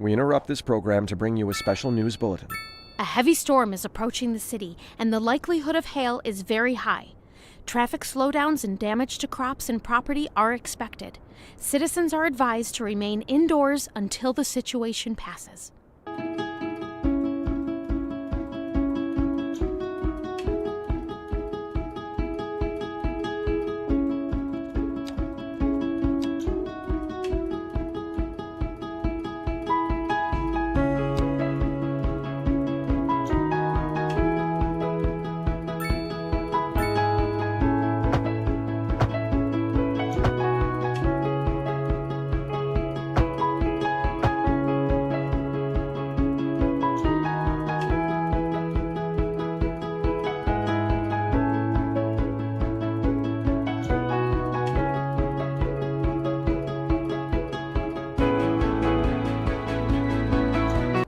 We interrupt this program to bring you a special news bulletin. A heavy storm is approaching the city, and the likelihood of hail is very high. Traffic slowdowns and damage to crops and property are expected. Citizens are advised to remain indoors until the situation passes.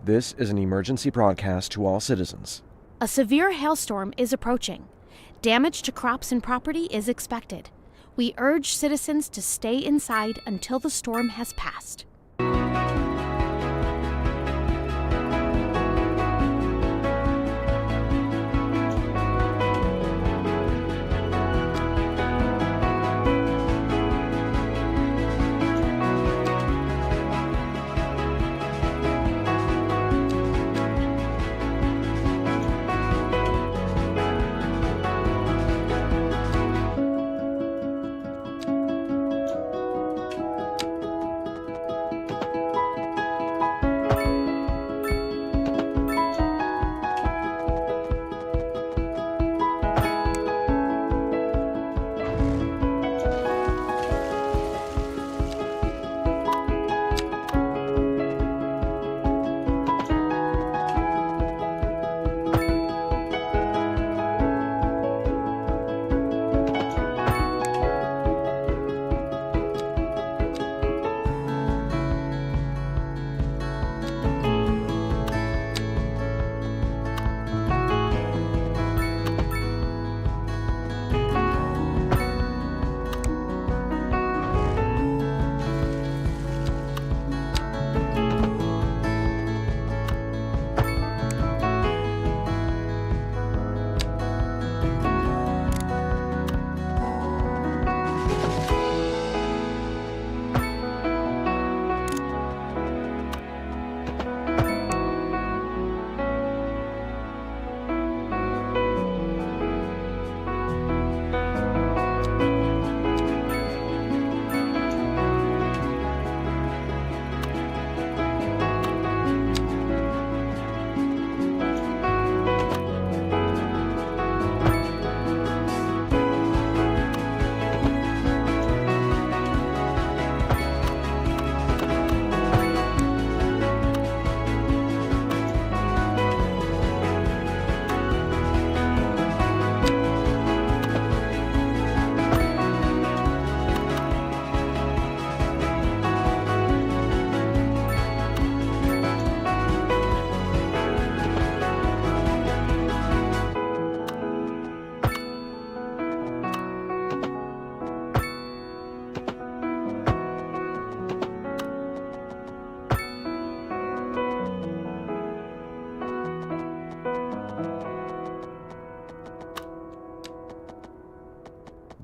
This is an emergency broadcast to all citizens. A severe hailstorm is approaching. Damage to crops and property is expected. We urge citizens to stay inside until the storm has passed.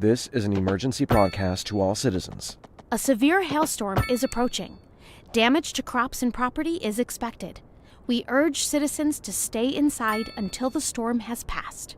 This is an emergency broadcast to all citizens. A severe hailstorm is approaching. Damage to crops and property is expected. We urge citizens to stay inside until the storm has passed.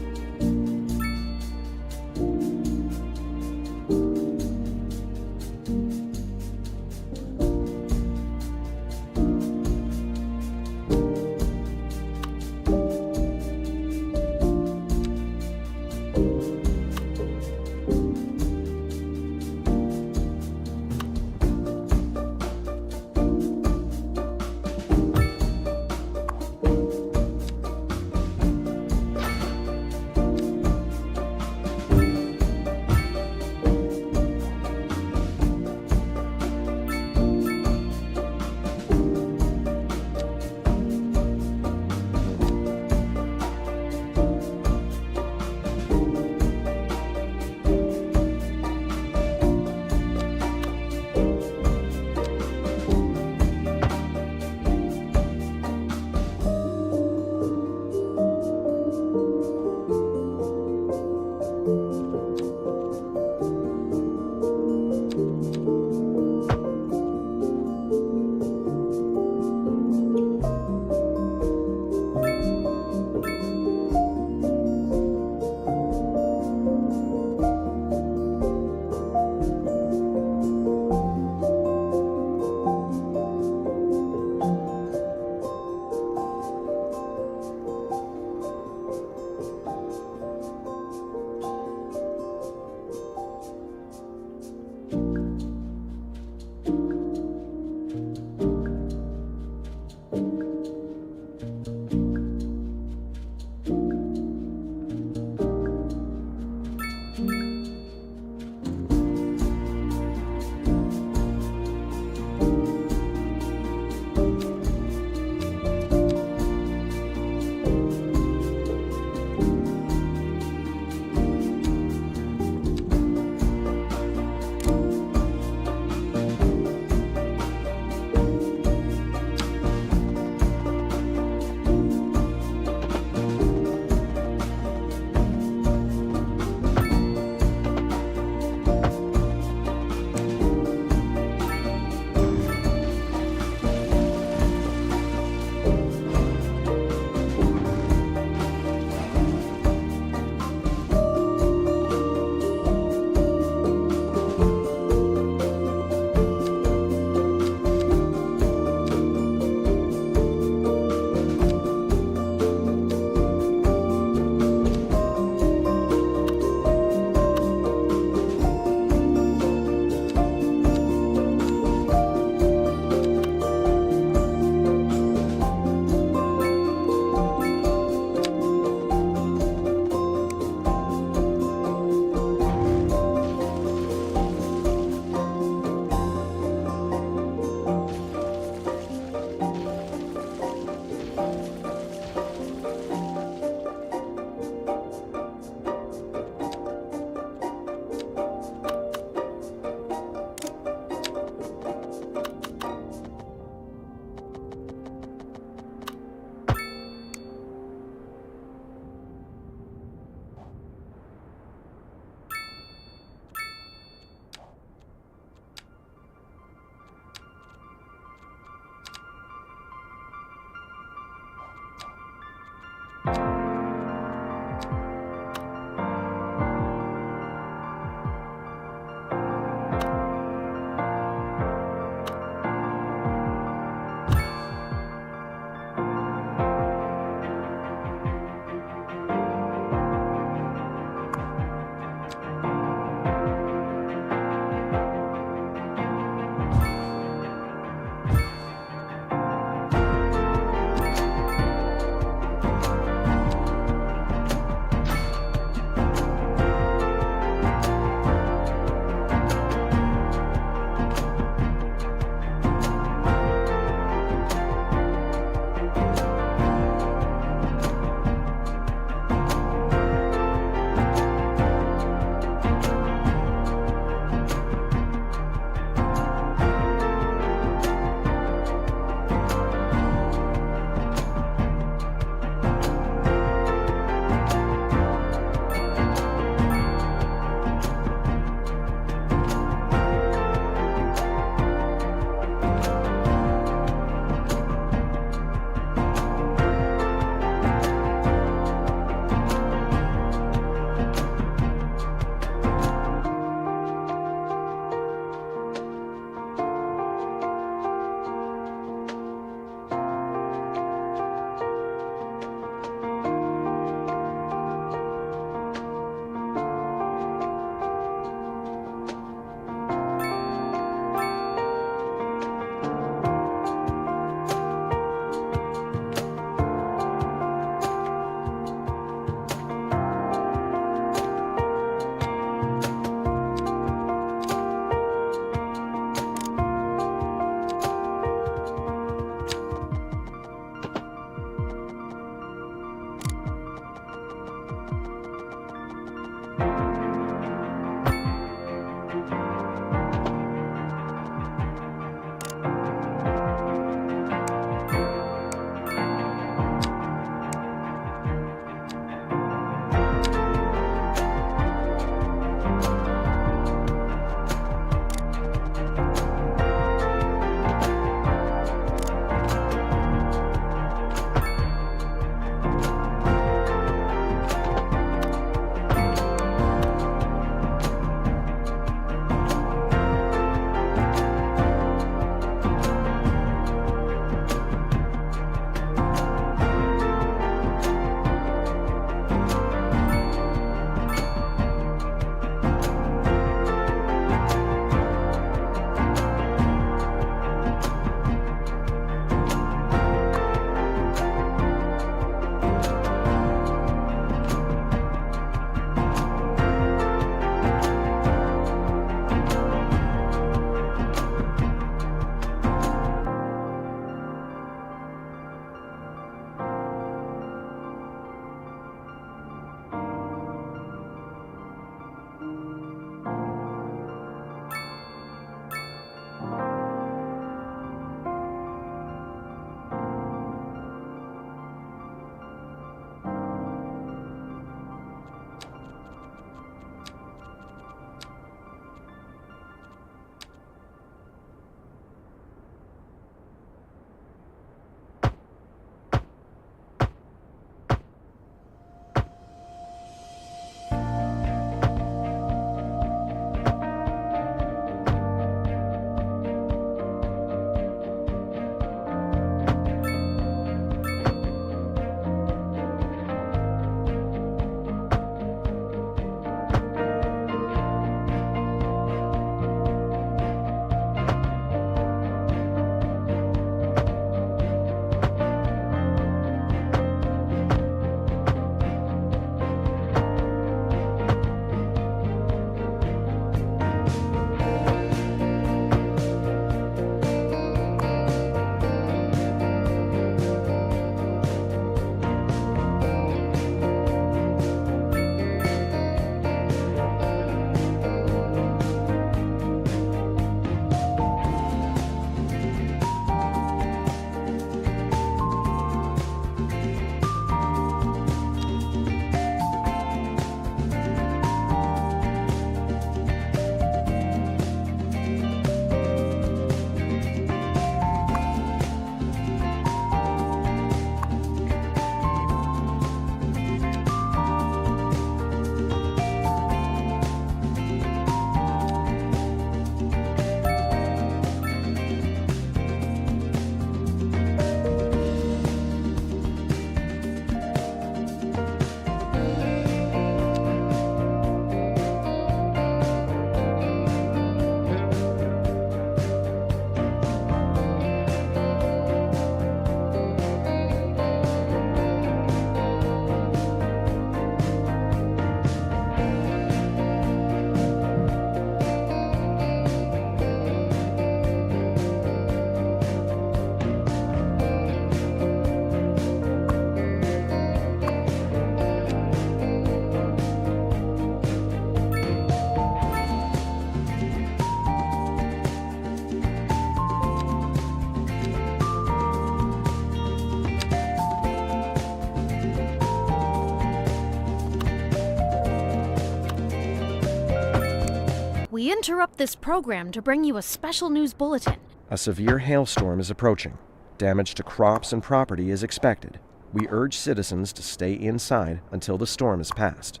We interrupt this program to bring you a special news bulletin. A severe hailstorm is approaching. Damage to crops and property is expected. We urge citizens to stay inside until the storm is past.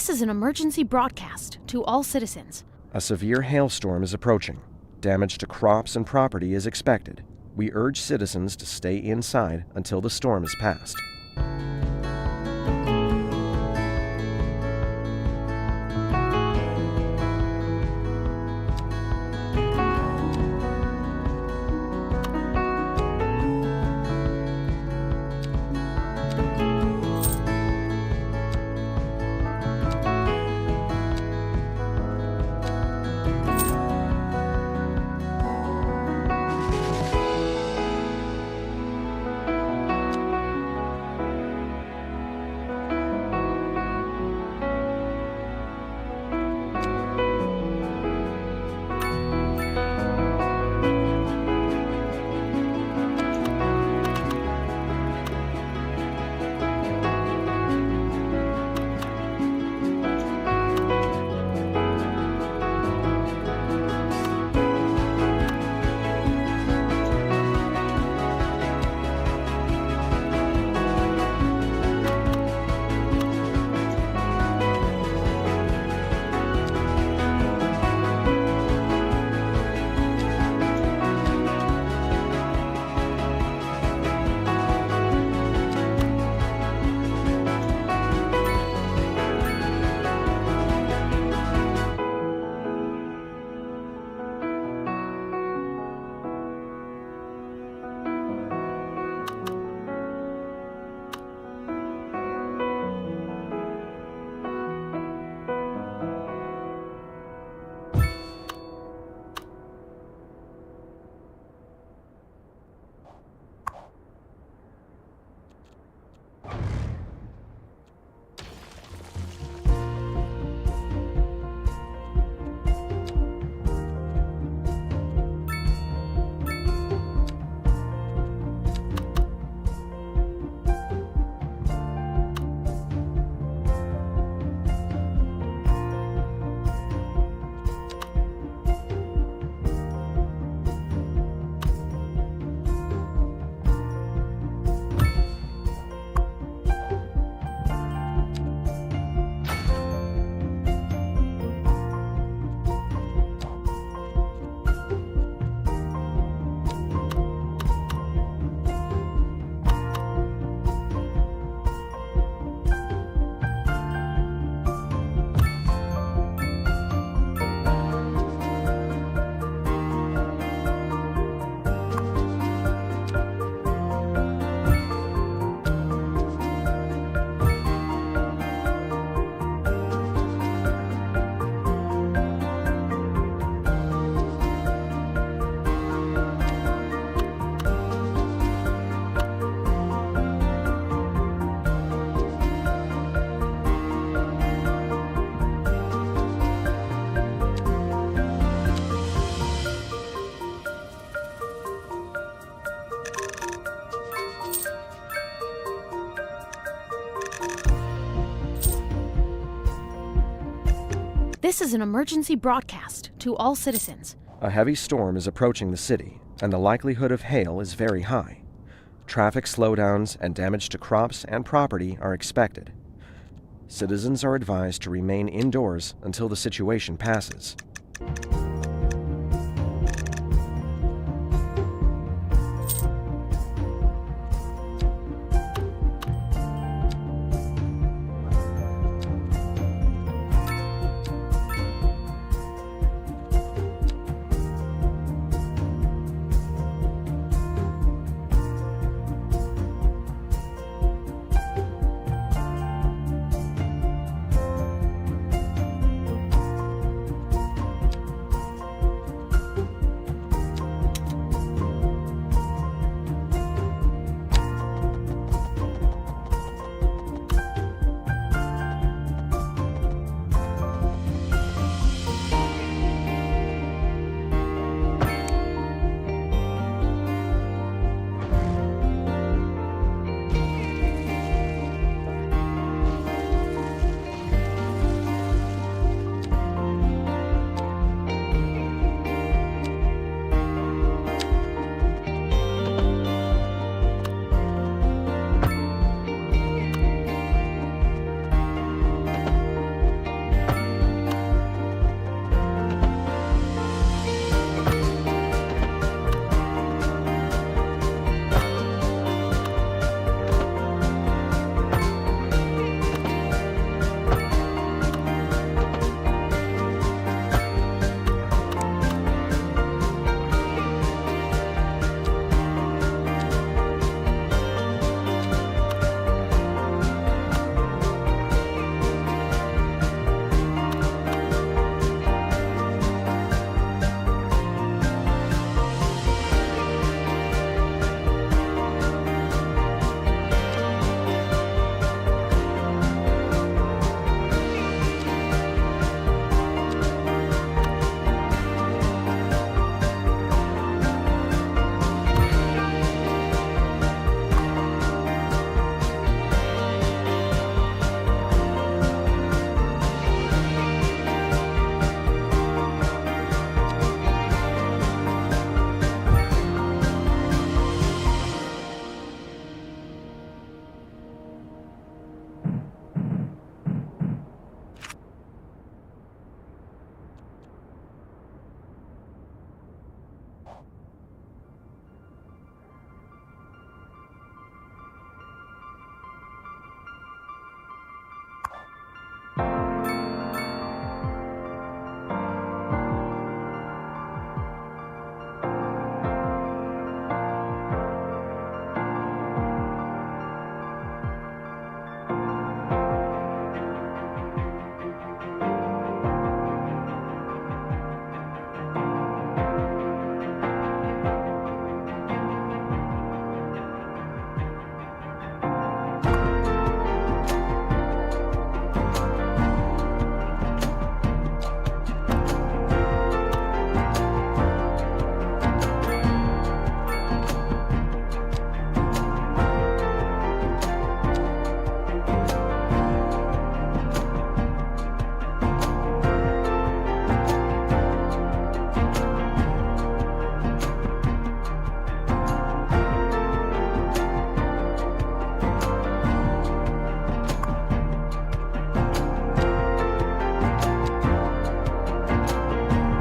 This is an emergency broadcast to all citizens. A severe hailstorm is approaching. Damage to crops and property is expected. We urge citizens to stay inside until the storm is past. This is an emergency broadcast to all citizens. A heavy storm is approaching the city, and the likelihood of hail is very high. Traffic slowdowns and damage to crops and property are expected. Citizens are advised to remain indoors until the situation passes.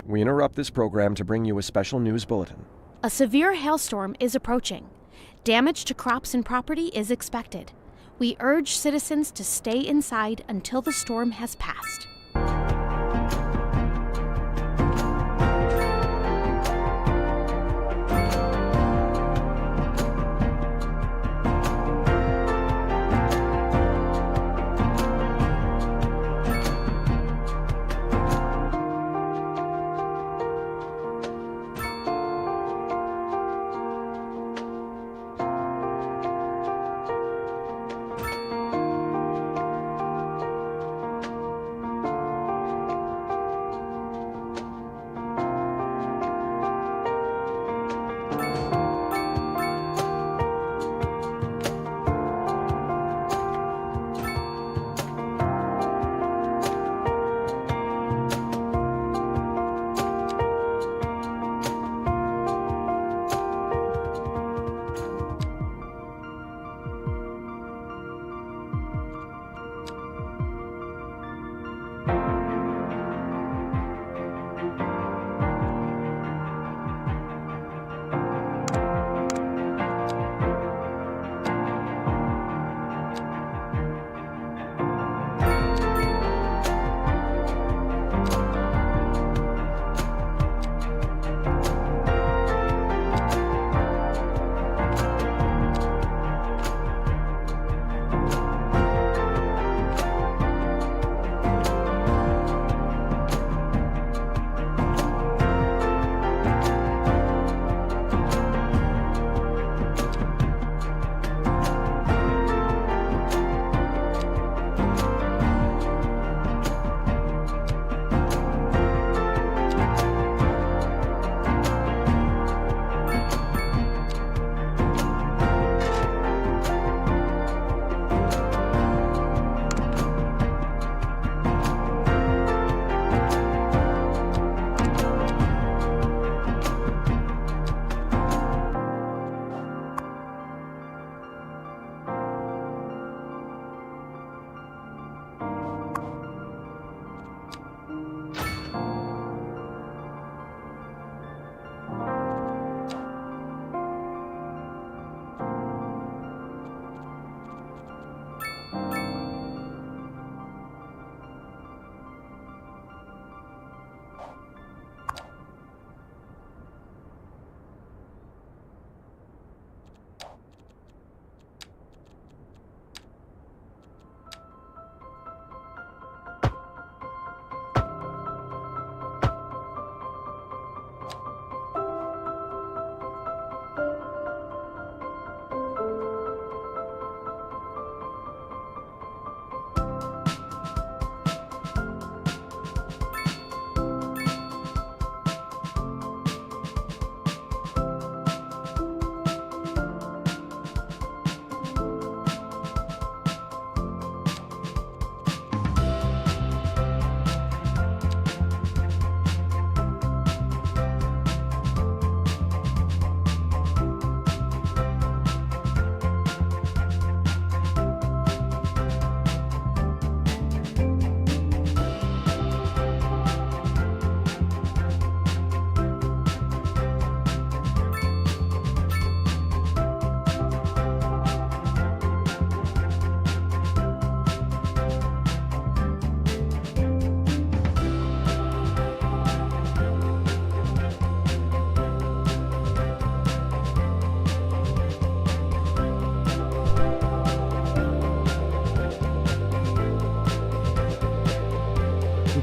We interrupt this program to bring you a special news bulletin. A severe hailstorm is approaching. Damage to crops and property is expected. We urge citizens to stay inside until the storm has passed.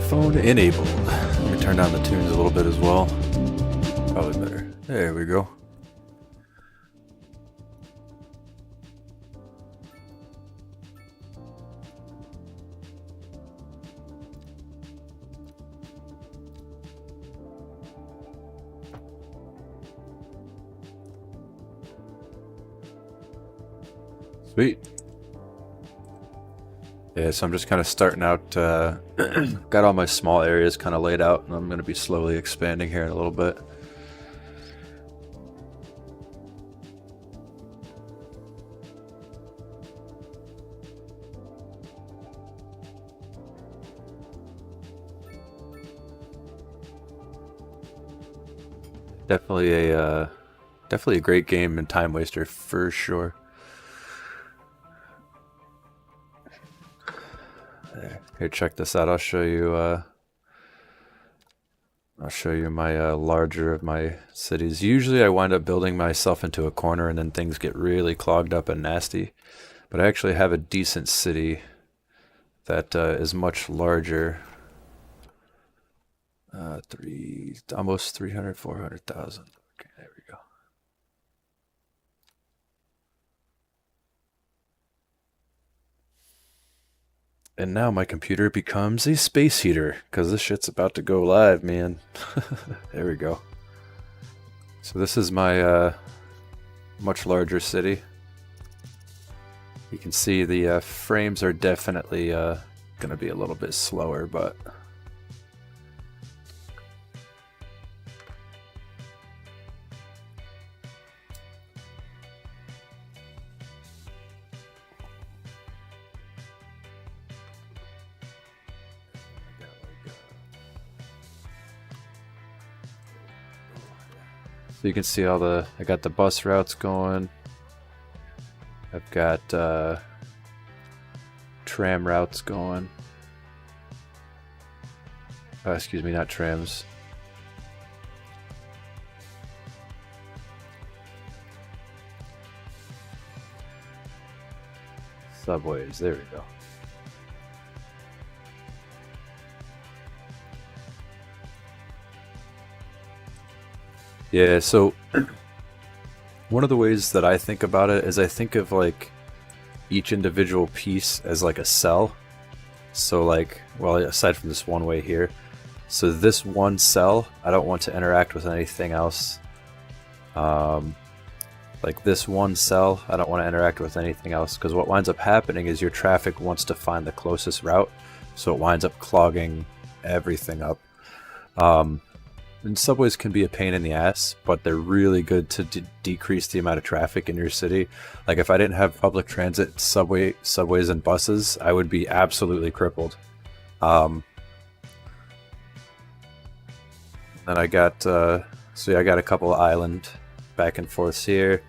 Microphone enabled. Let me turn down the tunes a little bit as well. Probably better. There we go. Sweet. Yeah, so I'm just kind of starting out, got all my small areas kind of laid out, and I'm going to be slowly expanding here in a little bit. Definitely a great game and time waster for sure. Here, check this out. I'll show you my larger of my cities. Usually I wind up building myself into a corner and then things get really clogged up and nasty. But I actually have a decent city that is much larger. Almost 300, 400,000. Okay, there we go. And now my computer becomes a space heater, because this shit's about to go live, man. There we go. So this is my much larger city. You can see the frames are definitely going to be a little bit slower, but... So you can see all the, I got the bus routes going. I've got tram routes going. Excuse me, not trams. Subways, there we go. Yeah, so one of the ways that I think about it is I think of like each individual piece as like a cell. So like, well, aside from this one way here. So this one cell, I don't want to interact with anything else. Like this one cell, I don't want to interact with anything else, because what winds up happening is your traffic wants to find the closest route. So it winds up clogging everything up. And subways can be a pain in the ass, but they're really good to decrease the amount of traffic in your city. Like if I didn't have public transit, subways and buses, I would be absolutely crippled. And I got, so yeah, I got a couple of island back and forths here.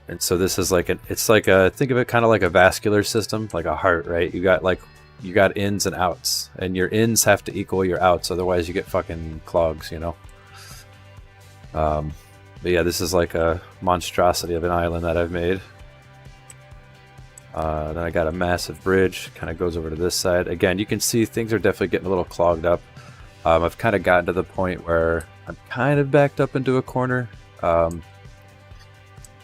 And so this is like it's like a, think of it kind of like a vascular system, like a heart, right? You got ins and outs, and your ins have to equal your outs, otherwise you get fucking clogs, you know. But yeah, this is like a monstrosity of an island that I've made. Then I got a massive bridge, kind of goes over to this side. Again, you can see things are definitely getting a little clogged up. I've kind of gotten to the point where I'm kind of backed up into a corner.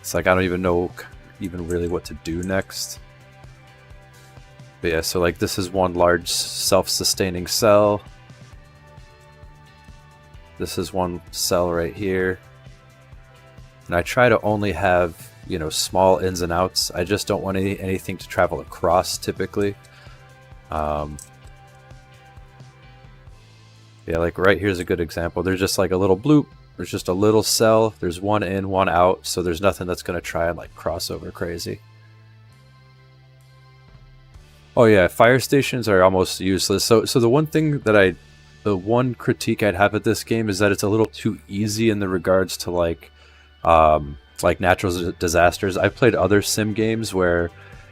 It's like I don't even know really what to do next. But yeah, so like this is one large self-sustaining cell. This is one cell right here. And I try to only have, you know, small ins and outs. I just don't want anything to travel across typically. Yeah, like right here's a good example. There's just like a little bloop. There's just a little cell. There's one in, one out. So there's nothing that's going to try and like cross over crazy. Oh yeah, fire stations are almost useless. So the one thing that the one critique I'd have at this game is that it's a little too easy in the regards to like natural disasters. I've played other sim games where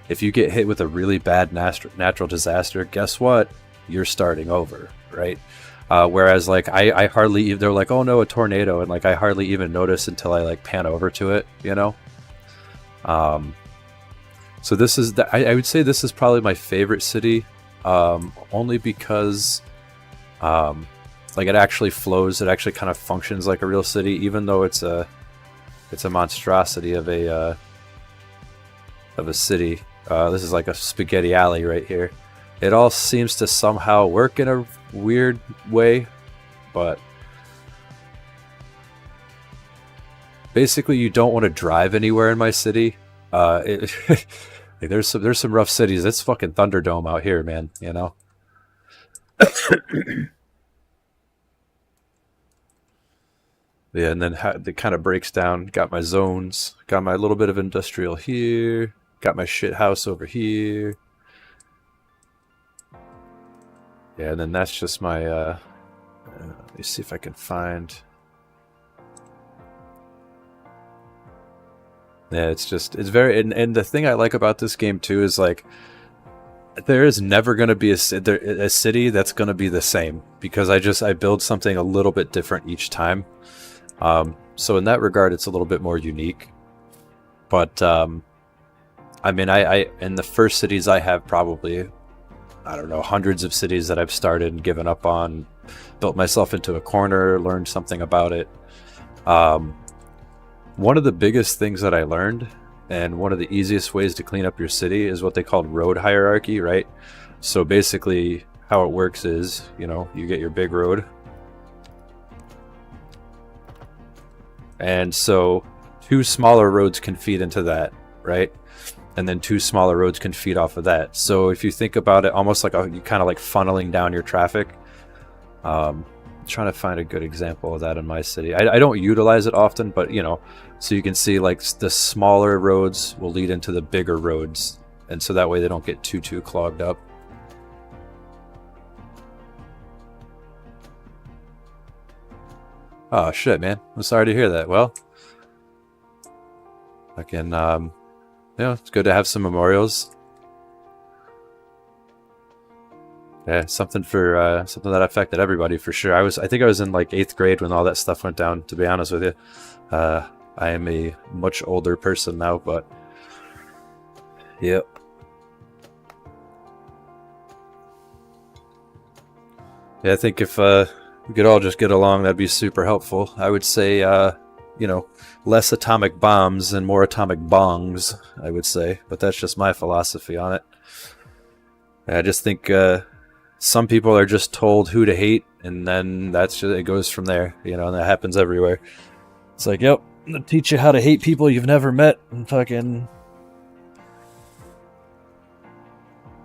if you get hit with a really bad natural disaster, guess what? You're starting over, right? Whereas like I hardly, they're like, oh no, a tornado, and like I hardly even notice until I like pan over to it, you know. So this is I would say this is probably my favorite city only because like it actually flows. It actually kind of functions like a real city, even though it's a monstrosity of a city. This is like a spaghetti alley right here. It all seems to somehow work in a weird way, but basically you don't want to drive anywhere in my city. There's some rough cities. It's fucking Thunderdome out here, man, you know. Yeah, and then it kind of breaks down. Got my zones. Got my little bit of industrial here. Got my shit house over here. Yeah, and then that's just my, let me see if I can find... Yeah, it's very... And the thing I like about this game, too, is, like, there is never going to be a city that's going to be the same. Because I build something a little bit different each time. So in that regard, it's a little bit more unique. But, I mean, in the first cities, I have probably... I don't know, hundreds of cities that I've started and given up on, built myself into a corner, learned something about it. One of the biggest things that I learned, and one of the easiest ways to clean up your city, is what they call road hierarchy, right? So basically, how it works is, you know, you get your big road. And so 2 smaller roads can feed into that, right? And then 2 smaller roads can feed off of that. So if you think about it, almost like you kind of like funneling down your traffic. I'm trying to find a good example of that in my city. I don't utilize it often, but you know, so you can see like the smaller roads will lead into the bigger roads, and so that way they don't get too clogged up. Oh shit, man! I'm sorry to hear that. Well, I can. Yeah, it's good to have some memorials. Yeah, something that affected everybody for sure. I think I was in like 8th grade when all that stuff went down, to be honest with you. I am a much older person now, but yep. Yeah, I think if we could all just get along, that'd be super helpful. I would say, you know, less atomic bombs and more atomic bongs, I would say. But that's just my philosophy on it. I just think some people are just told who to hate, and then it goes from there, you know, and that happens everywhere. It's like, yep, I'm gonna teach you how to hate people you've never met, and fucking...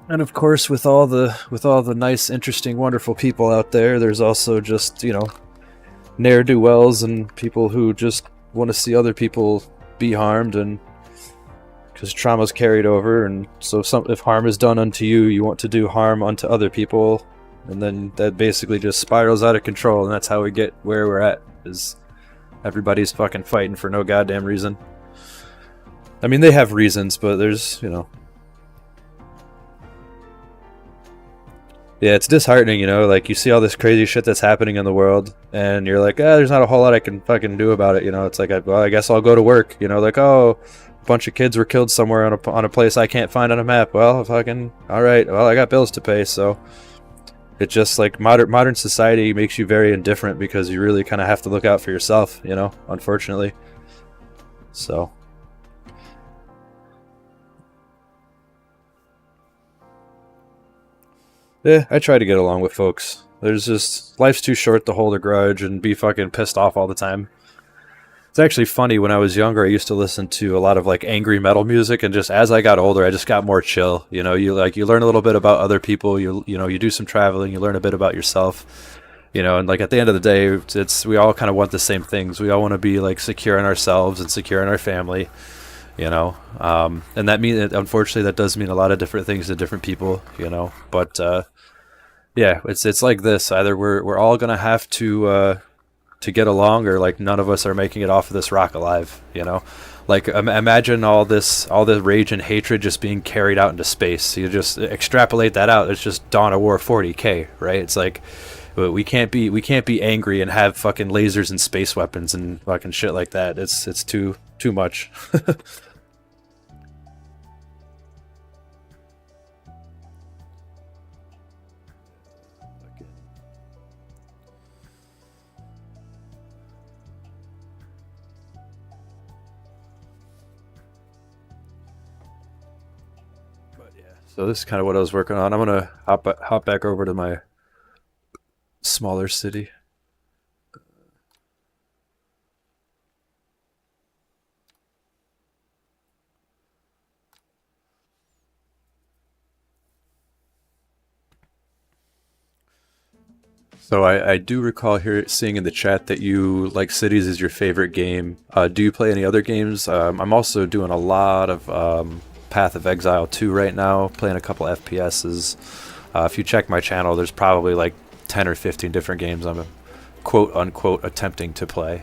And of course, with all the nice, interesting, wonderful people out there, there's also just, you know, ne'er-do-wells and people who just want to see other people be harmed, and because trauma's carried over, and so if harm is done unto you, you want to do harm unto other people, and then that basically just spirals out of control, and that's how we get where we're at, is everybody's fucking fighting for no goddamn reason. I mean, they have reasons, but there's, you know... Yeah, it's disheartening, you know, like, you see all this crazy shit that's happening in the world, and you're like, there's not a whole lot I can fucking do about it, you know, it's like, well, I guess I'll go to work, you know, like, oh, a bunch of kids were killed somewhere on a place I can't find on a map, well, fucking, alright, well, I got bills to pay, so, it's just, like, modern society makes you very indifferent, because you really kind of have to look out for yourself, you know, unfortunately, so... Yeah, I try to get along with folks. There's just... Life's too short to hold a grudge and be fucking pissed off all the time. It's actually funny, when I was younger, I used to listen to a lot of, like, angry metal music, and just as I got older, I just got more chill. You know, you learn a little bit about other people, you know, you do some traveling, you learn a bit about yourself. You know, and, like, at the end of the day, we all kind of want the same things. We all want to be, like, secure in ourselves and secure in our family. You know, and that means, unfortunately, that does mean a lot of different things to different people, you know, but, yeah, it's like this. Either we're all gonna have to get along, or like none of us are making it off of this rock alive. You know, like imagine all the rage and hatred just being carried out into space. You just extrapolate that out. It's just Dawn of War 40K, right? It's like we can't be angry and have fucking lasers and space weapons and fucking shit like that. It's too much. So this is kind of what I was working on. I'm gonna hop back over to my smaller city. So I do recall seeing in the chat that you like Cities is your favorite game. Do you play any other games? I'm also doing a lot of Path of Exile 2 right now, playing a couple FPSs. If you check my channel, there's probably like 10 or 15 different games I'm quote unquote attempting to play.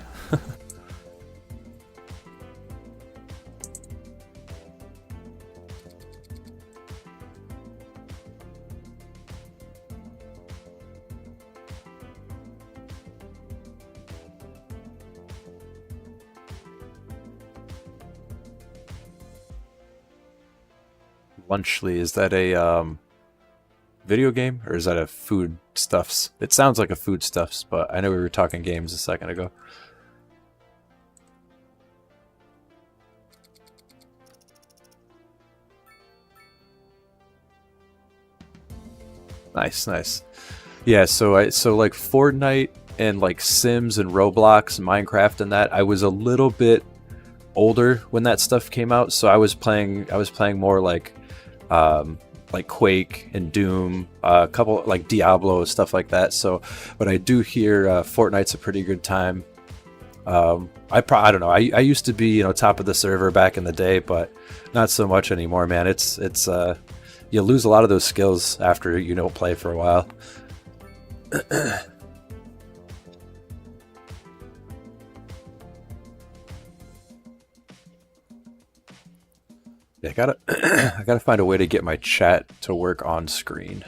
Lunchly, is that a video game or is that a foodstuffs? It sounds like a foodstuffs, but I know we were talking games a second ago. Nice, nice. Yeah, so like Fortnite and like Sims and Roblox, Minecraft and that, I was a little bit older when that stuff came out, so I was playing more like Quake and Doom, a couple like Diablo, stuff like that. So, but I do hear Fortnite's a pretty good time. I don't know. I used to be top of the server back in the day, but not so much anymore, man. It's you lose a lot of those skills after you don't play for a while. Yeah, I gotta find a way to get my chat to work on screen.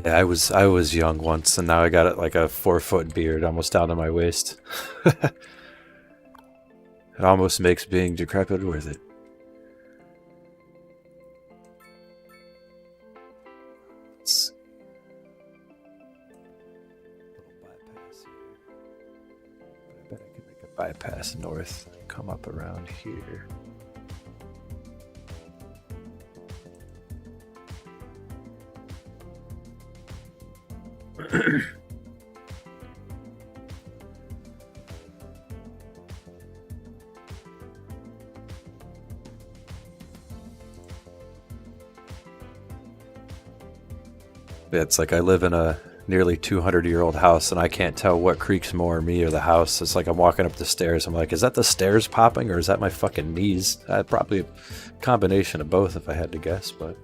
Yeah, I was young once, and now I got like a 4-foot beard, almost down to my waist. It almost makes being decrepit worth it. Bypass north, come up around here. It's like I live in a nearly 200-year-old house, and I can't tell what creaks more, me or the house. It's like I'm walking up the stairs. I'm like, is that the stairs popping, or is that my fucking knees? Probably a combination of both, if I had to guess. But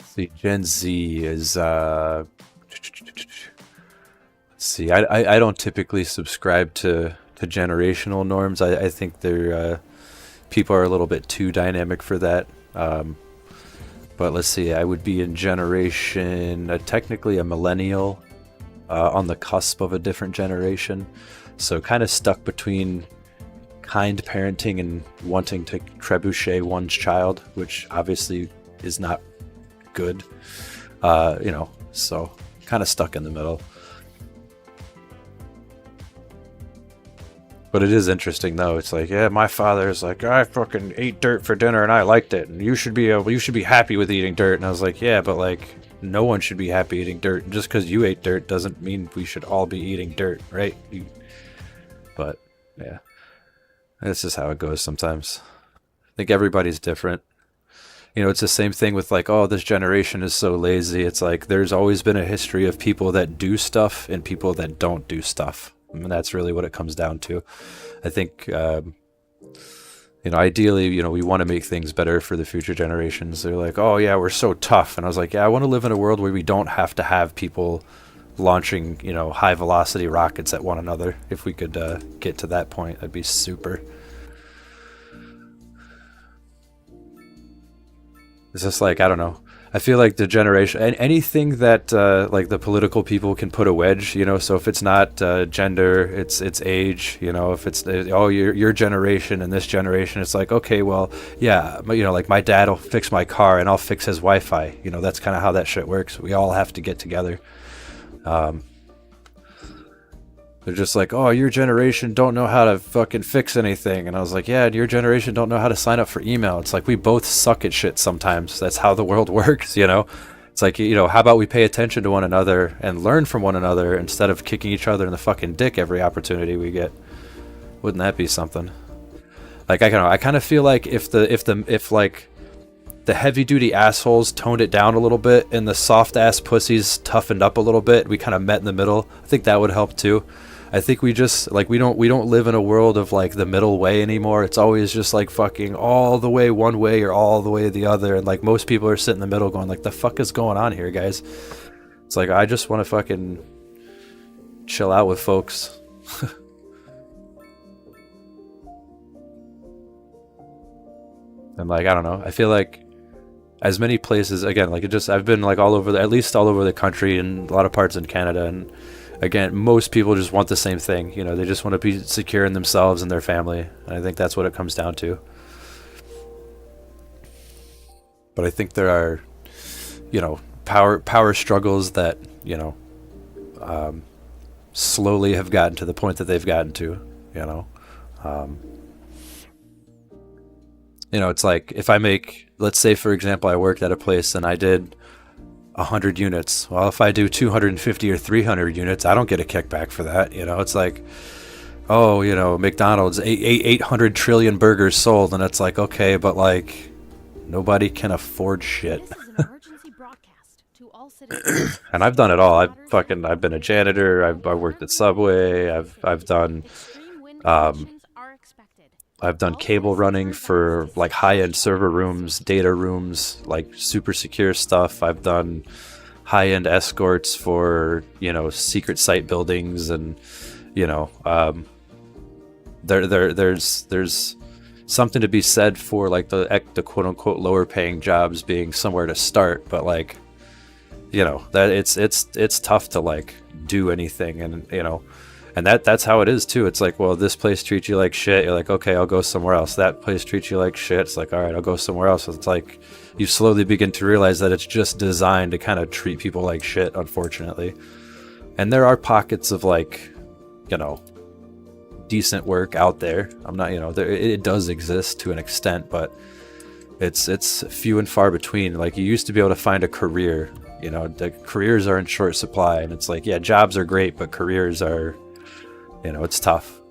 see, Gen Z is. Let's see, I don't typically subscribe to generational norms. I think they're. People are a little bit too dynamic for that. But let's see, I would be in generation, technically a millennial, on the cusp of a different generation. So kind of stuck between kind parenting and wanting to trebuchet one's child, which obviously is not good. So kind of stuck in the middle. But it is interesting though. It's like, yeah, my father's like, I fucking ate dirt for dinner and I liked it, and you should be happy with eating dirt. And I was like, yeah, but like, no one should be happy eating dirt. Just because you ate dirt doesn't mean we should all be eating dirt, right? But yeah, that's just how it goes sometimes. I think everybody's different. It's the same thing with like, oh, this generation is so lazy. It's like there's always been a history of people that do stuff and people that don't do stuff. And that's really what it comes down to. I think, ideally, we want to make things better for the future generations. They're like, oh yeah, we're so tough. And I was like, yeah, I want to live in a world where we don't have to have people launching, high velocity rockets at one another. If we could get to that point, that'd be super. It's just like, I don't know. I feel like the generation and anything that like the political people can put a wedge, you know. So if it's not gender, it's age, you know. If it's oh your generation and this generation, it's like okay, well yeah, you know, like my dad will fix my car and I'll fix his Wi-Fi. You know, that's kind of how that shit works. We all have to get together. They're just like, oh, your generation don't know how to fucking fix anything. And I was like, yeah, your generation don't know how to sign up for email. It's like we both suck at shit sometimes. That's how the world works, you know? It's like, you know, how about we pay attention to one another and learn from one another instead of kicking each other in the fucking dick every opportunity we get? Wouldn't that be something? Like, I don't know, I kind of feel like if like the heavy duty assholes toned it down a little bit and the soft ass pussies toughened up a little bit, we kind of met in the middle. I think that would help too. I think we just like we don't live in a world of like the middle way anymore. It's always just like fucking all the way one way or all the way the other, and like most people are sitting in the middle going like, the fuck is going on here, guys? It's like I just want to fucking chill out with folks. And like I don't know, I feel like as many places again, like it just I've been like all over at least all over the country and a lot of parts in Canada, and again, most people just want the same thing. You know, they just want to be secure in themselves and their family. And I think that's what it comes down to. But I think there are, you know, power struggles that, you know, slowly have gotten to the point that they've gotten to, you know. You know, it's like if I make, let's say, for example, I worked at a place and I did 100 units. Well, if I do 250 or 300 units, I don't get a kickback for that. You know, it's like, oh, you know, McDonald's 800 trillion burgers sold, and it's like, okay, but like nobody can afford shit. And I've done it all. I've been a janitor. I've worked at Subway. I've done cable running for like high-end server rooms, data rooms, like super secure stuff. I've done high-end escorts for, you know, secret site buildings, and you know, there's something to be said for like the quote-unquote lower-paying jobs being somewhere to start, but like, you know, that it's tough to like do anything, and you know. And that's how it is too. It's like, well, this place treats you like shit. You're like, okay, I'll go somewhere else. That place treats you like shit. It's like, all right, I'll go somewhere else. It's like you slowly begin to realize that it's just designed to kind of treat people like shit, unfortunately. And there are pockets of like, you know, decent work out there. I'm not, you know, it does exist to an extent, but it's few and far between. Like you used to be able to find a career. You know, the careers are in short supply, and it's like, yeah, jobs are great, but careers are, you know, it's tough.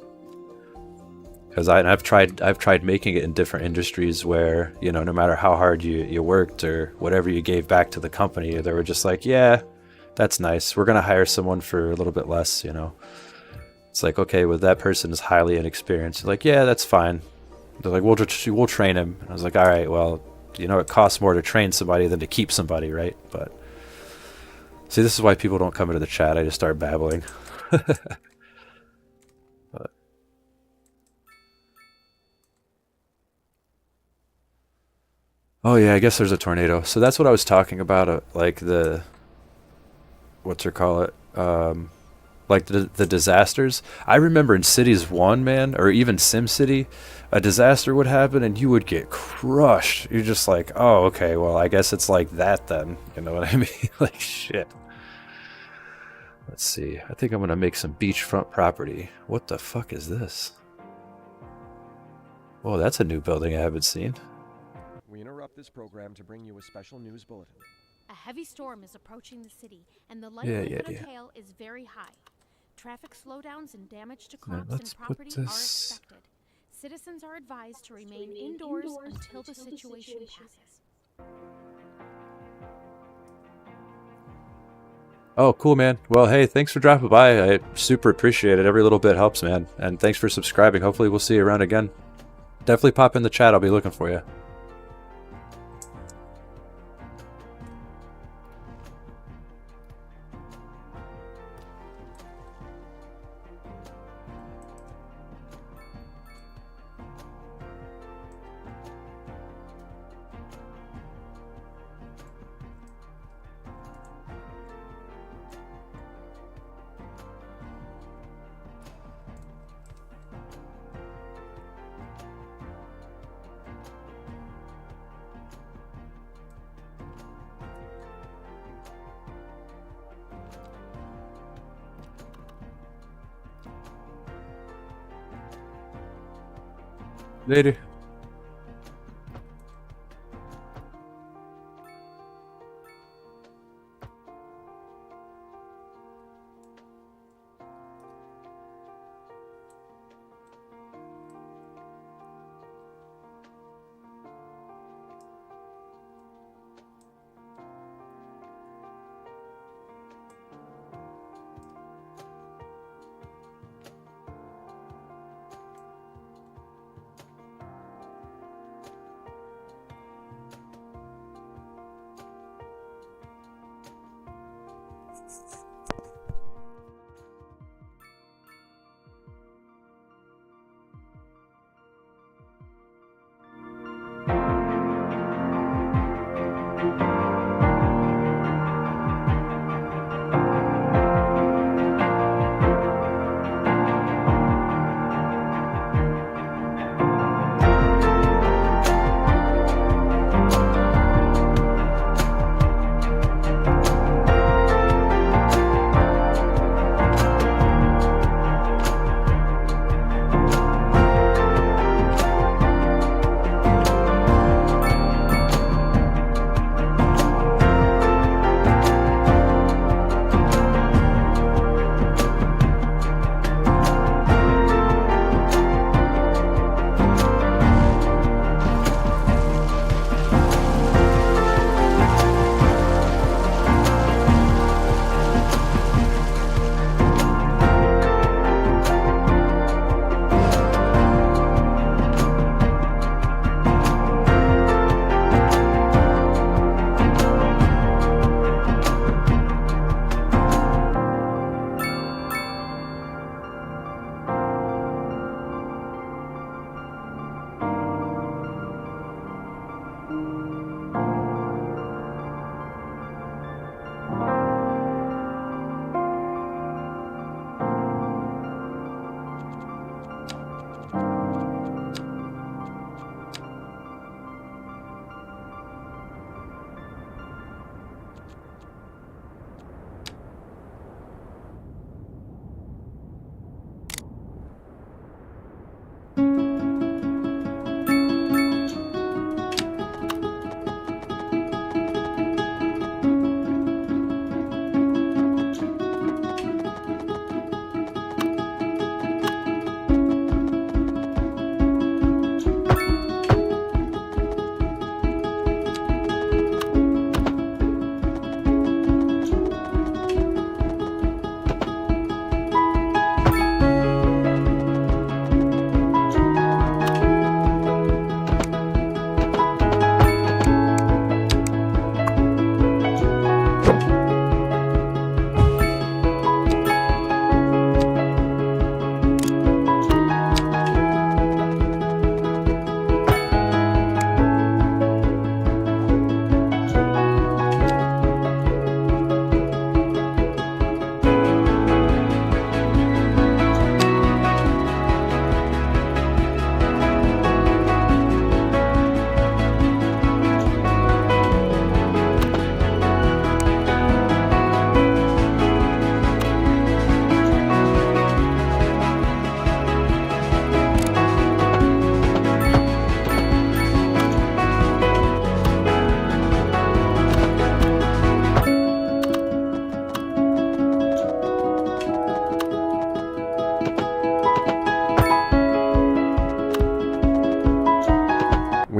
Because I've tried making it in different industries where, you know, no matter how hard you worked or whatever you gave back to the company, they were just like, yeah, that's nice. We're gonna hire someone for a little bit less, you know. It's like, okay, well, that person is highly inexperienced. Like, yeah, that's fine. They're like, we'll train him. And I was like, all right, well, you know, it costs more to train somebody than to keep somebody, right? But see, this is why people don't come into the chat. I just start babbling. Oh yeah, I guess there's a tornado. So that's what I was talking about, like the, like the disasters. I remember in Cities 1, man, or even SimCity, a disaster would happen and you would get crushed. You're just like, oh, okay, well, I guess it's like that then. You know what I mean? Like, shit. Let's see. I think I'm going to make some beachfront property. What the fuck is this? Oh, that's a new building I haven't seen. We interrupt this program to bring you a special news bulletin. A heavy storm is approaching the city, and the likelihood of yeah. hail is very high. Traffic slowdowns and damage to crops let's and property put are this- expected. Citizens are advised to remain indoors until the situation passes. Oh, cool, man. Well, hey, thanks for dropping by. I super appreciate it. Every little bit helps, man. And thanks for subscribing. Hopefully we'll see you around again. Definitely pop in the chat. I'll be looking for you. Later.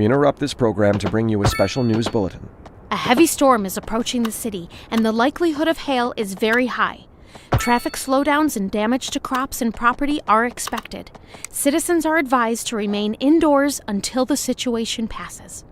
We interrupt this program to bring you a special news bulletin. A heavy storm is approaching the city, and the likelihood of hail is very high. Traffic slowdowns and damage to crops and property are expected. Citizens are advised to remain indoors until the situation passes.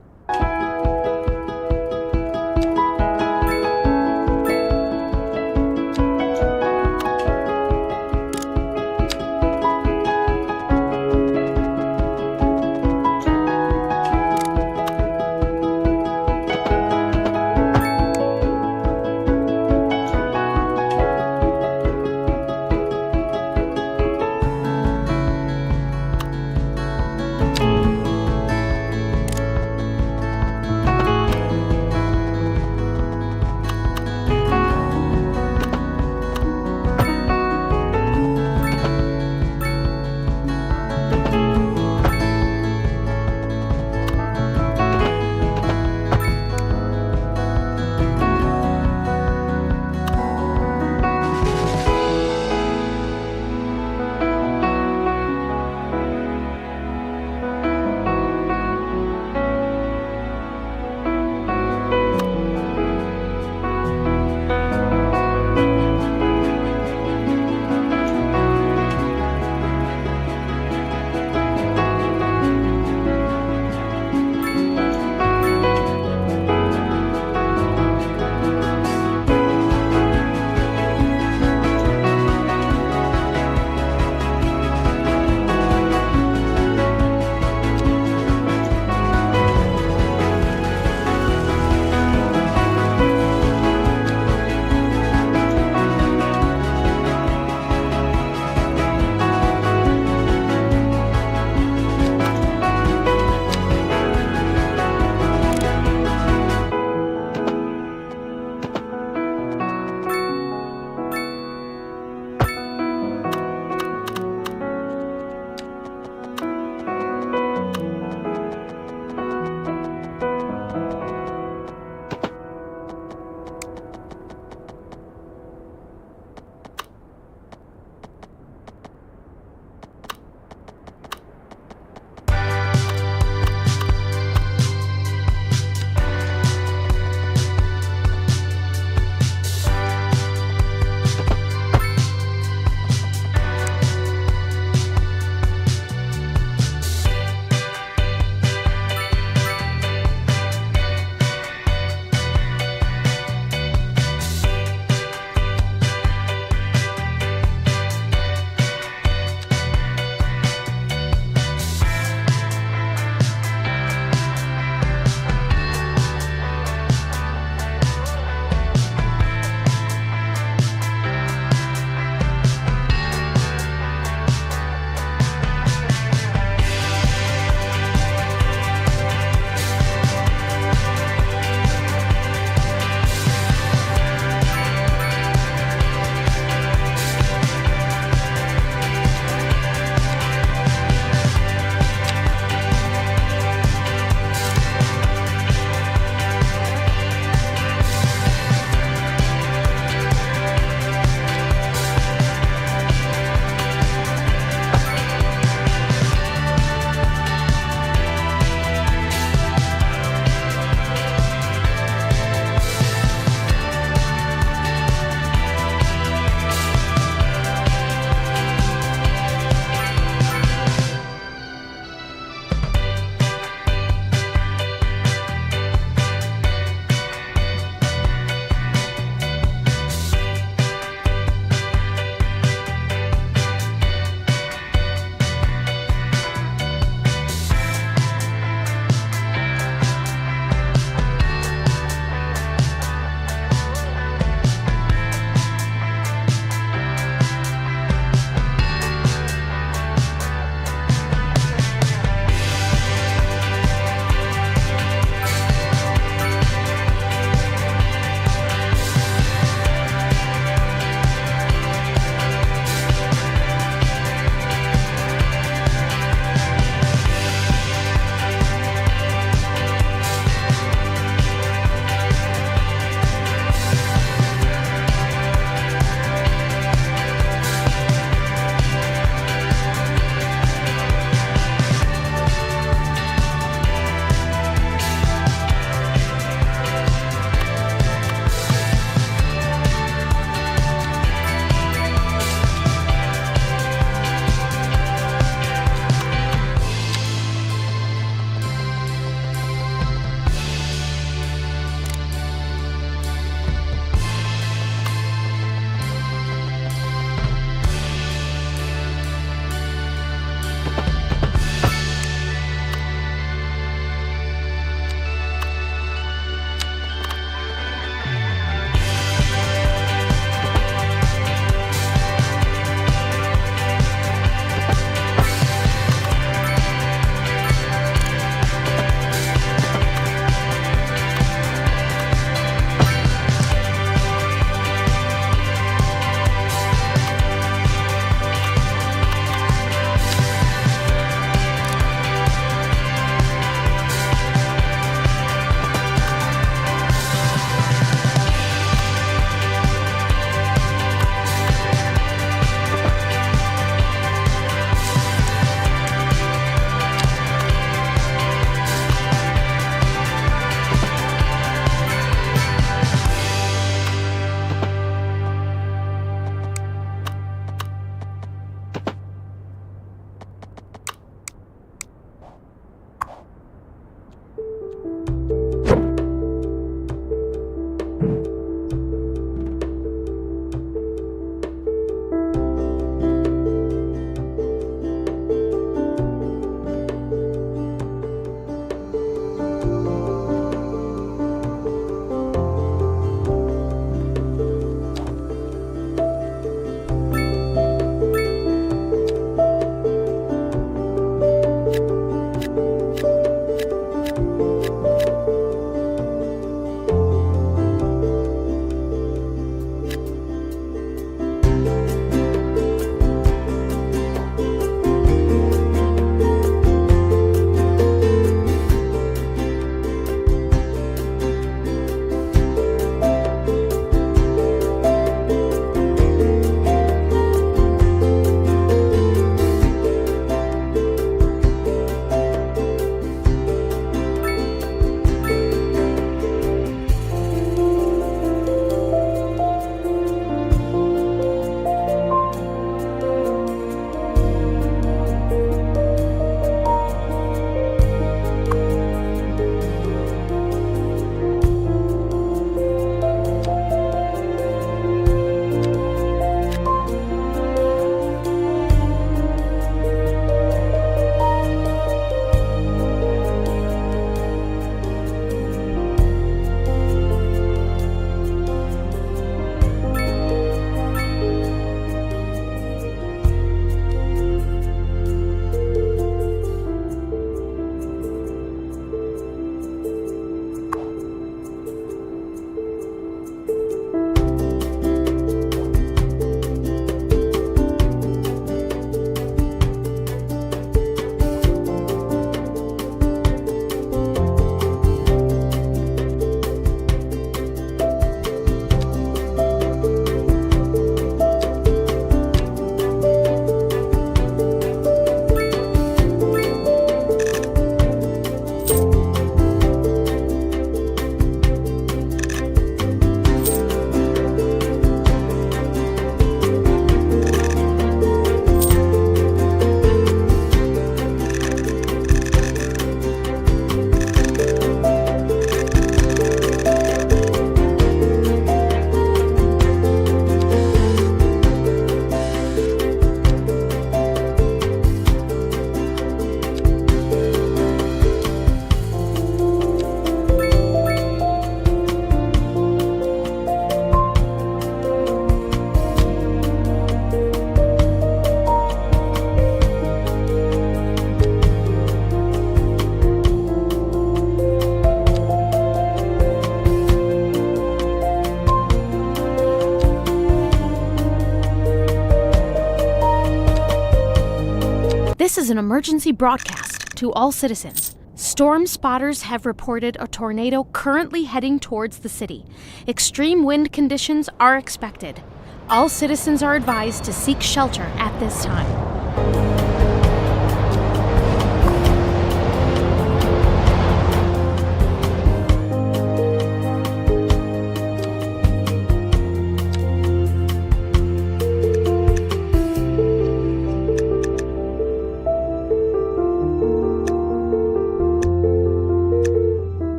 is an emergency broadcast to all citizens. Storm spotters have reported a tornado currently heading towards the city. Extreme wind conditions are expected. All citizens are advised to seek shelter at this time.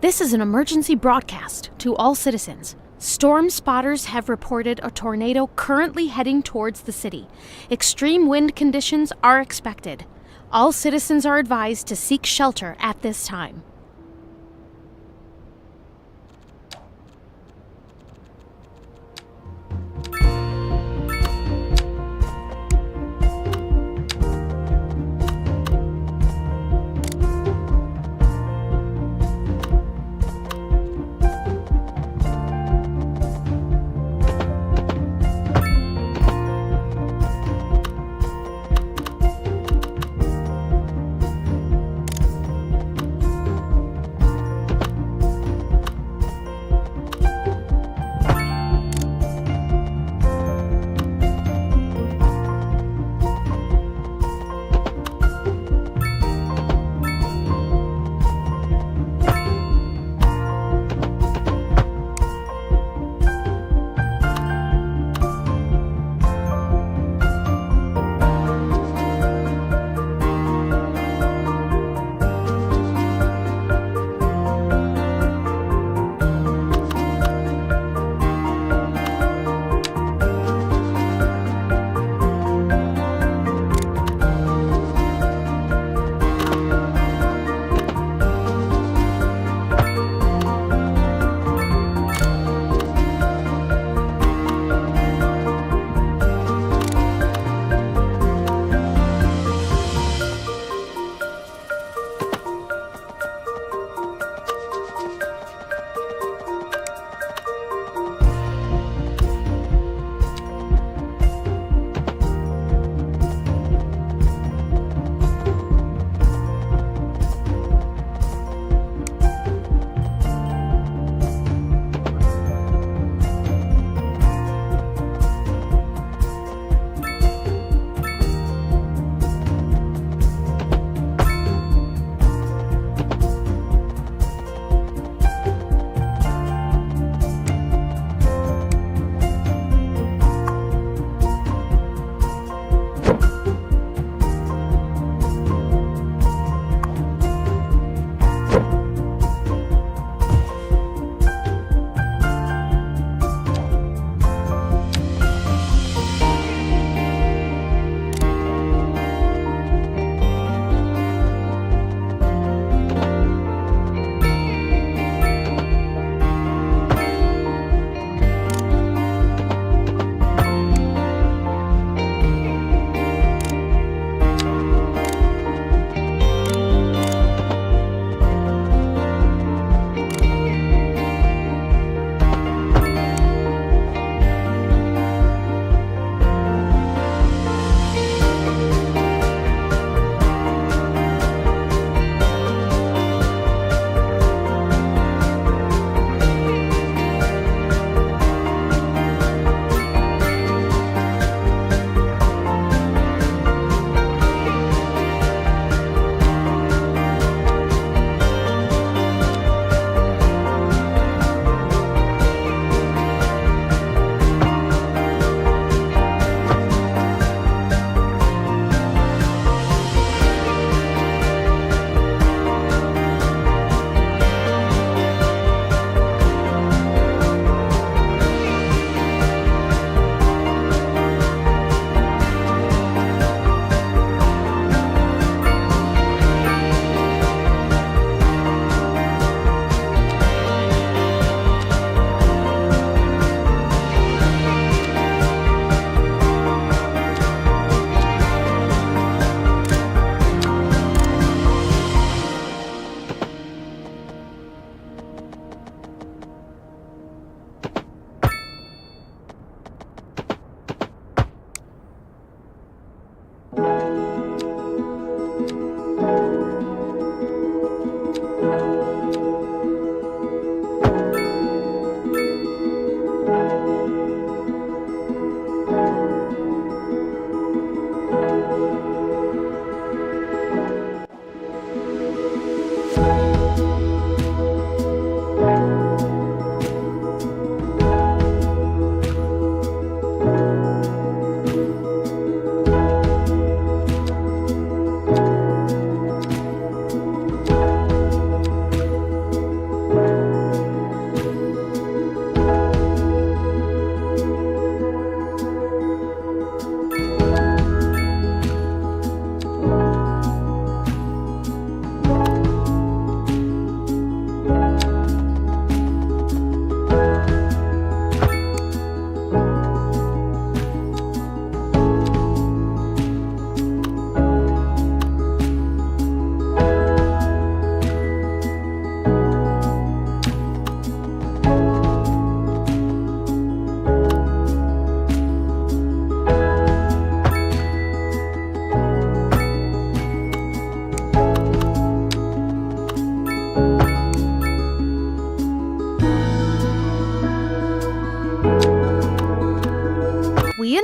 This is an emergency broadcast to all citizens. Storm spotters have reported a tornado currently heading towards the city. Extreme wind conditions are expected. All citizens are advised to seek shelter at this time.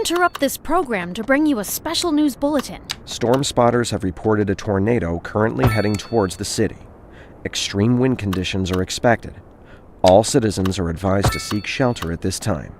interrupt this program to bring you a special news bulletin. Storm spotters have reported a tornado currently heading towards the city. Extreme wind conditions are expected. All citizens are advised to seek shelter at this time.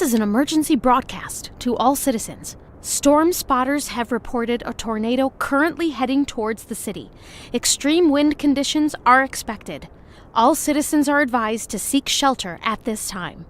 This is an emergency broadcast to all citizens. Storm spotters have reported a tornado currently heading towards the city. Extreme wind conditions are expected. All citizens are advised to seek shelter at this time.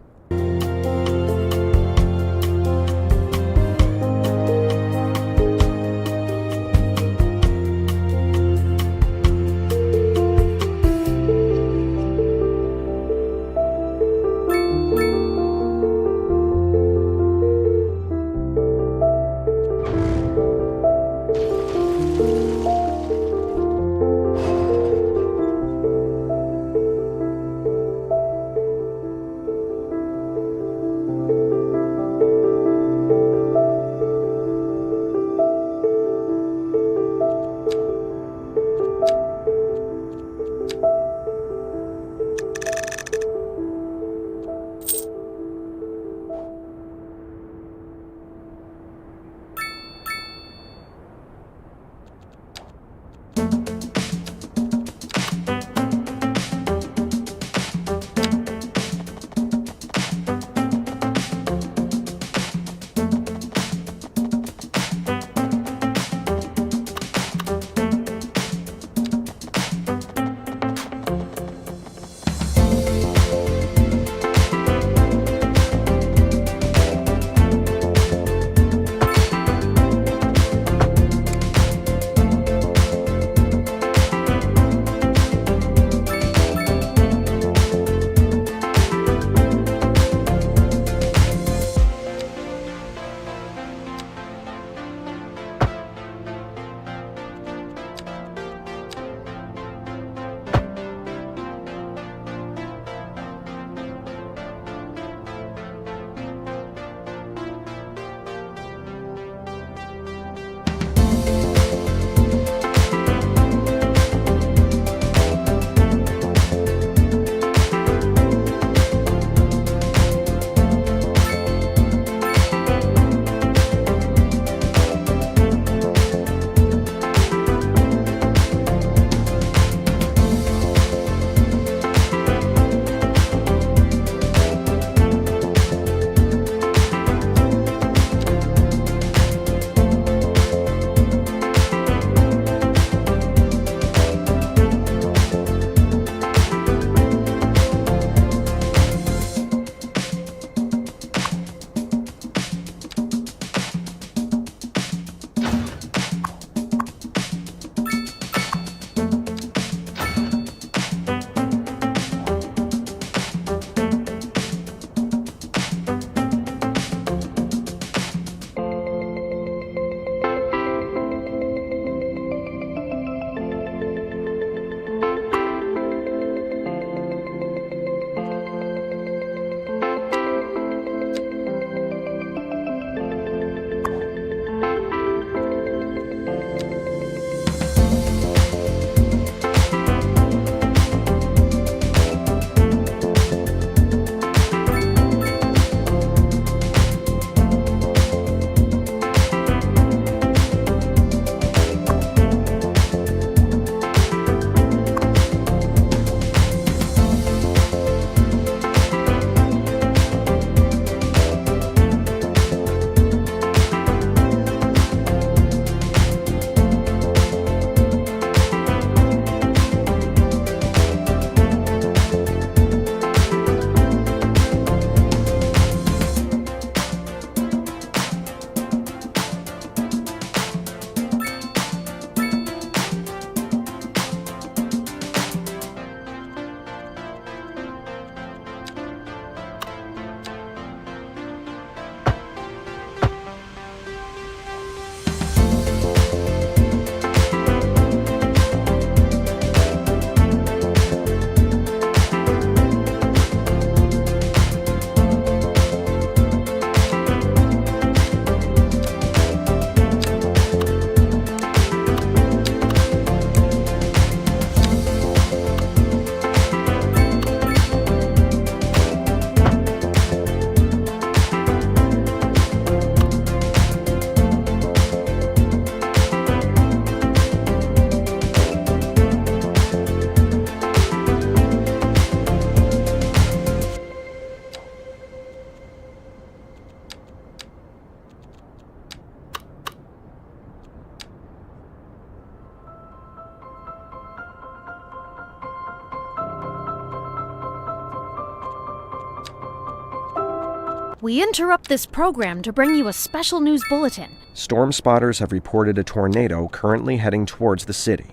We interrupt this program to bring you a special news bulletin. Storm spotters have reported a tornado currently heading towards the city.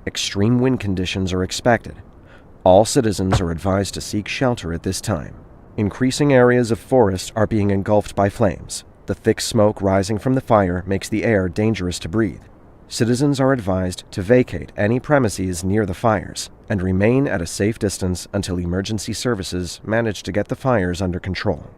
Extreme wind conditions are expected. All citizens are advised to seek shelter at this time. Increasing areas of forest are being engulfed by flames. The thick smoke rising from the fire makes the air dangerous to breathe. Citizens are advised to vacate any premises near the fires and remain at a safe distance until emergency services manage to get the fires under control.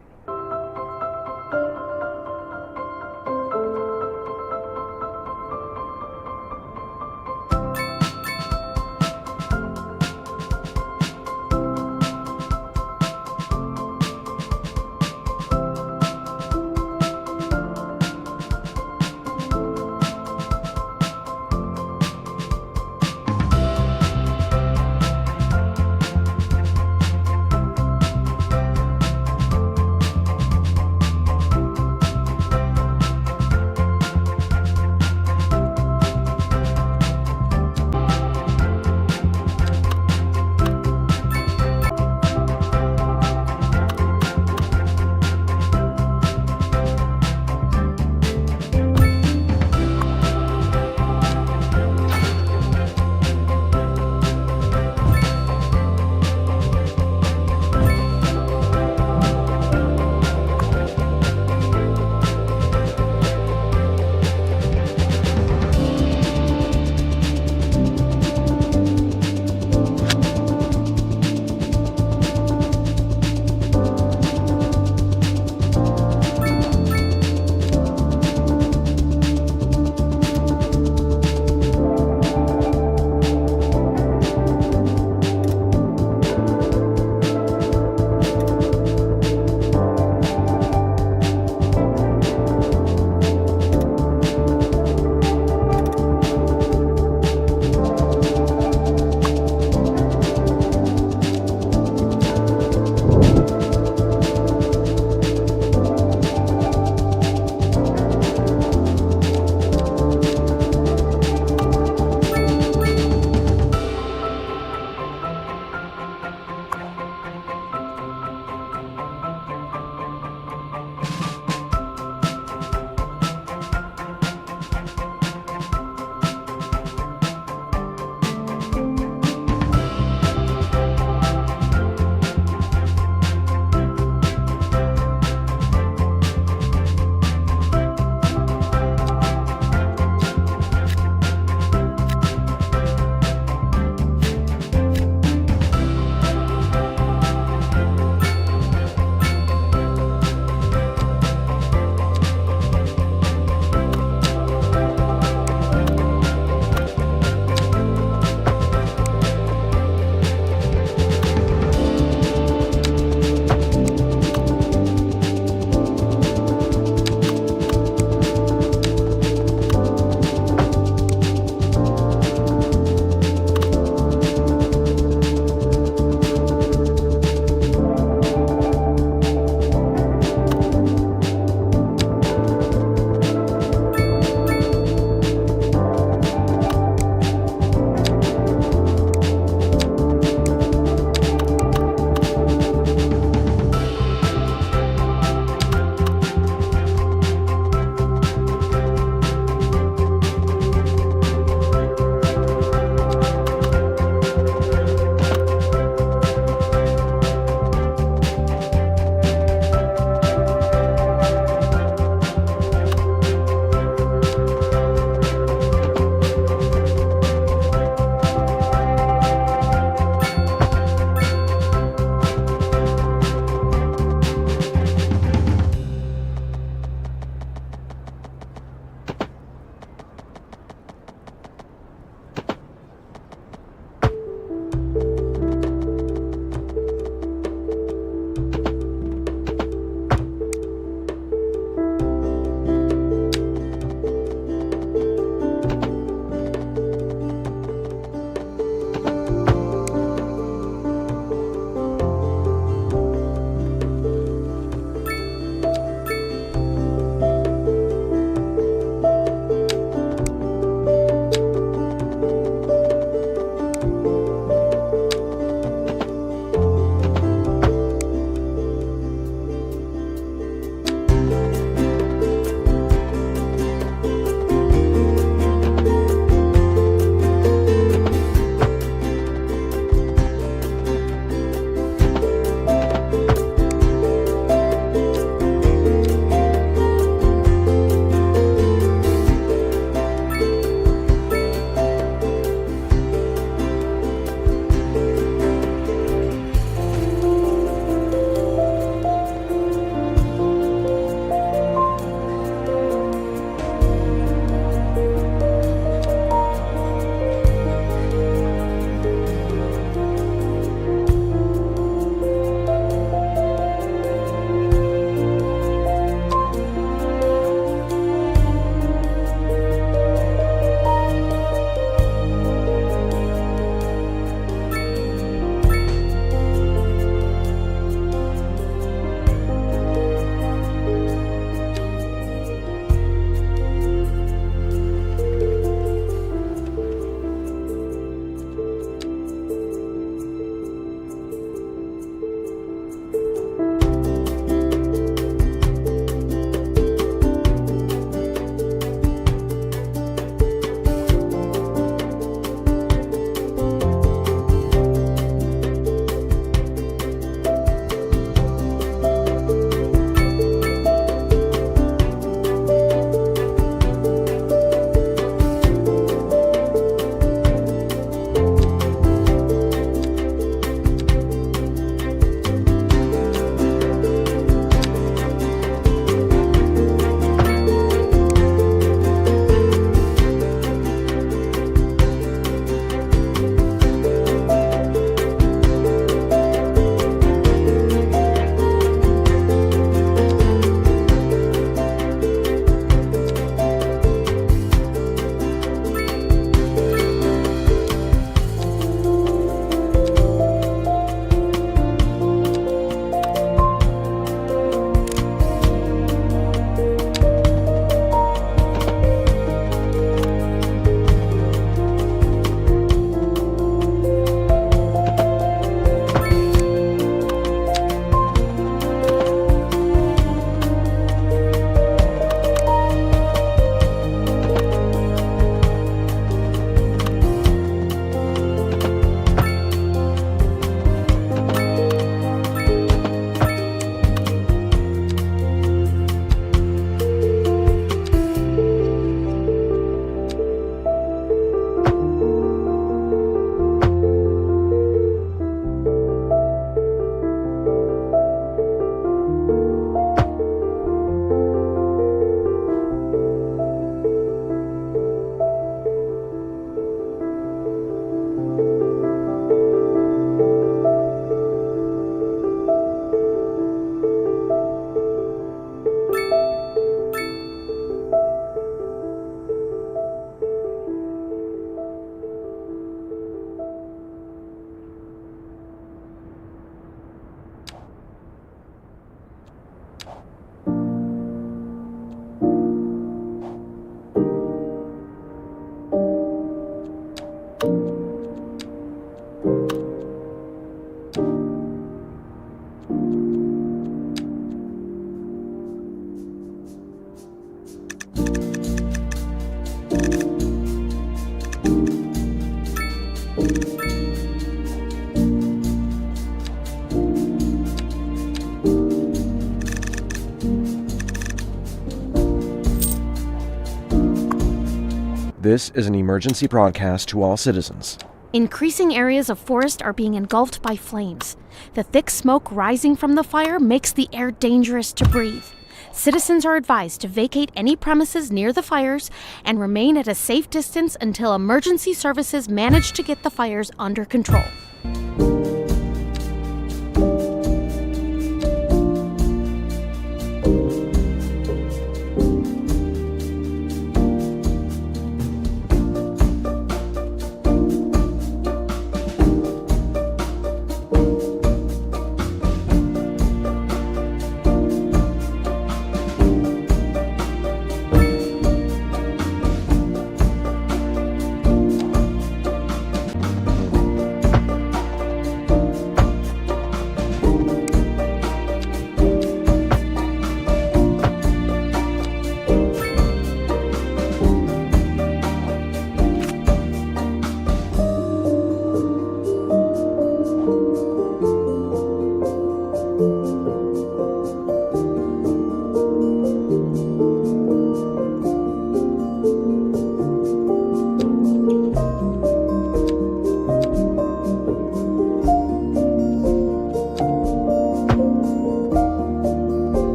This is an emergency broadcast to all citizens. Increasing areas of forest are being engulfed by flames. The thick smoke rising from the fire makes the air dangerous to breathe. Citizens are advised to vacate any premises near the fires and remain at a safe distance until emergency services manage to get the fires under control.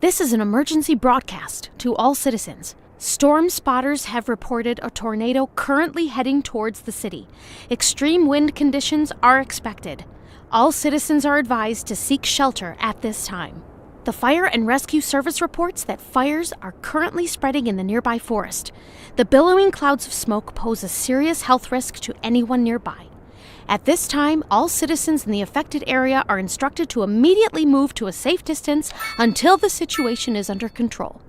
This is an emergency broadcast to all citizens. Storm spotters have reported a tornado currently heading towards the city. Extreme wind conditions are expected. All citizens are advised to seek shelter at this time. The Fire and Rescue Service reports that fires are currently spreading in the nearby forest. The billowing clouds of smoke pose a serious health risk to anyone nearby. At this time, all citizens in the affected area are instructed to immediately move to a safe distance until the situation is under control.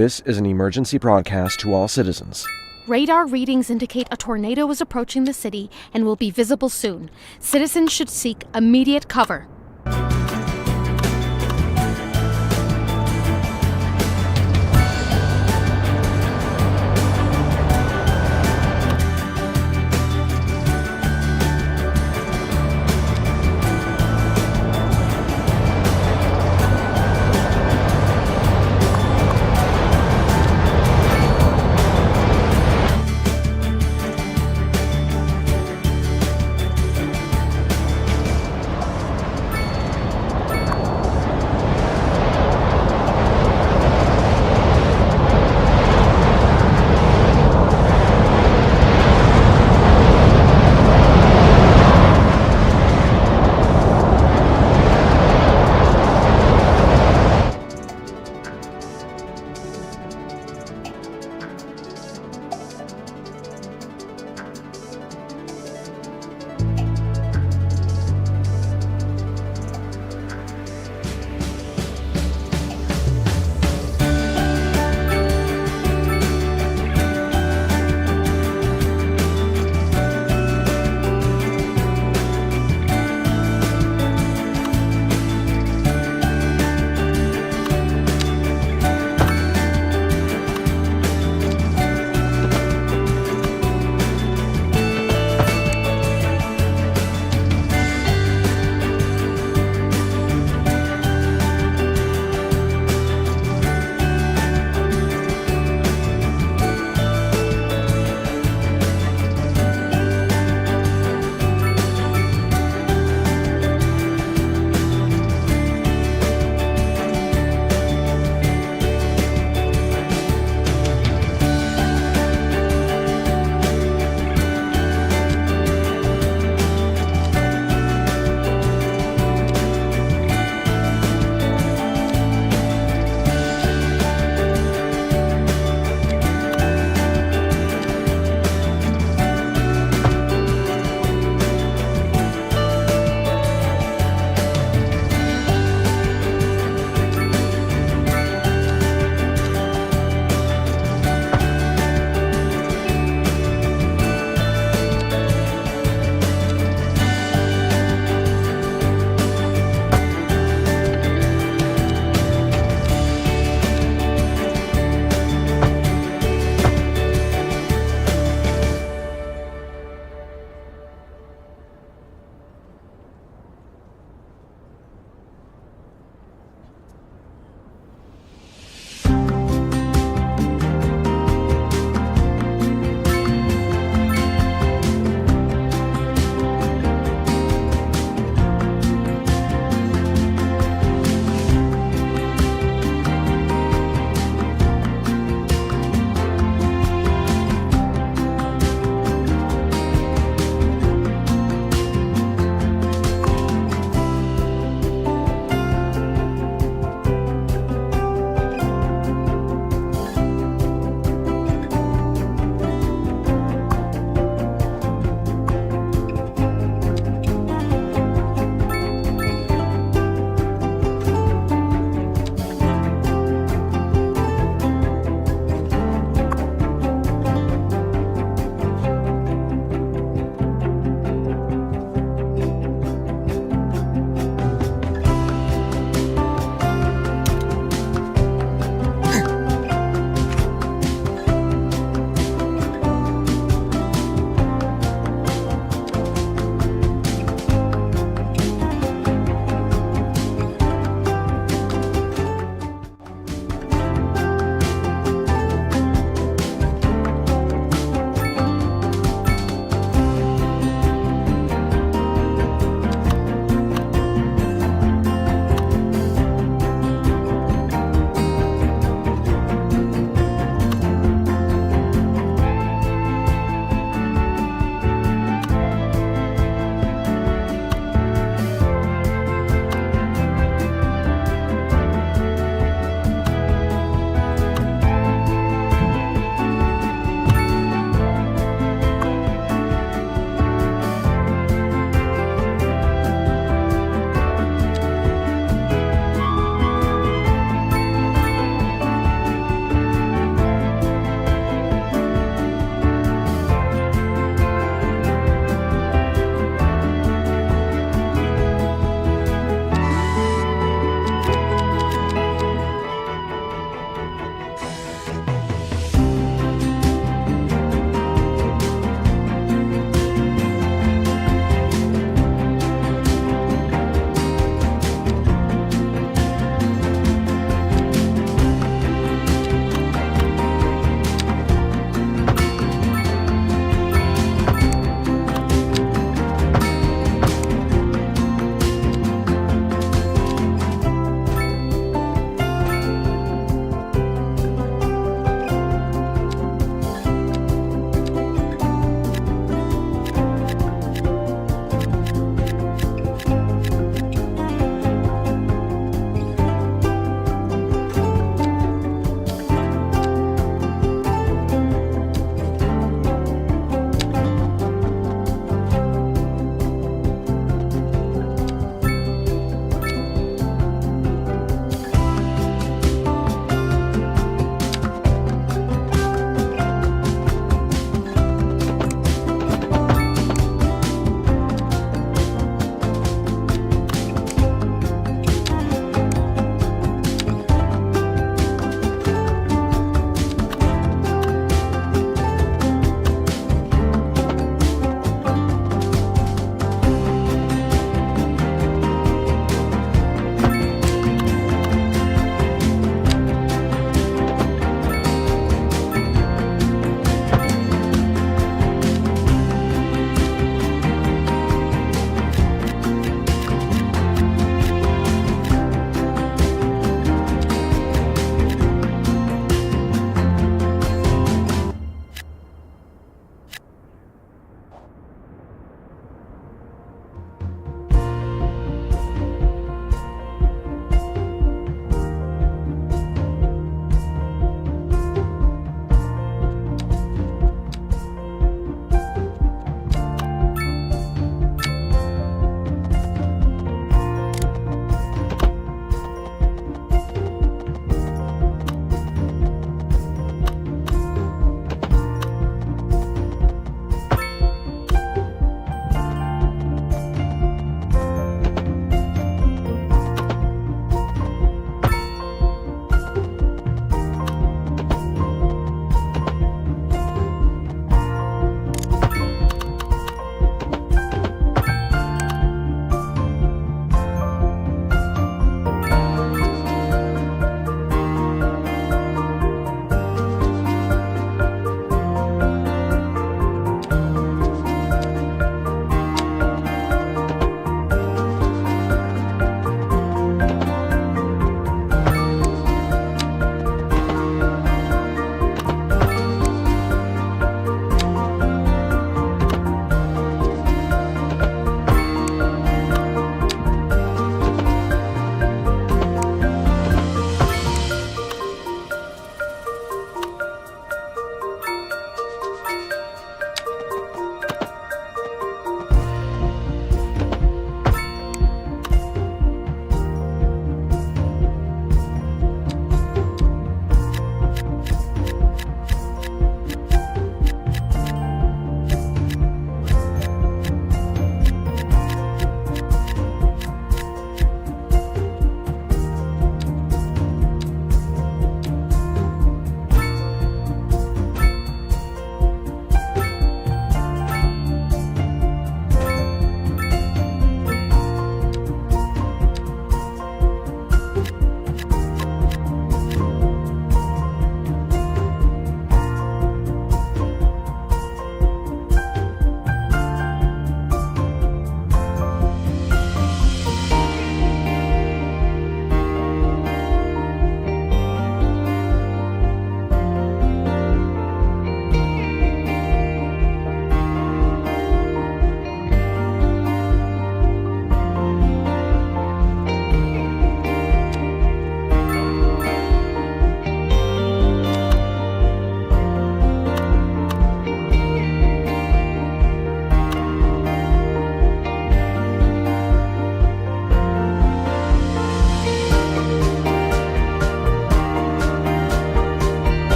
This is an emergency broadcast to all citizens. Radar readings indicate a tornado is approaching the city and will be visible soon. Citizens should seek immediate cover.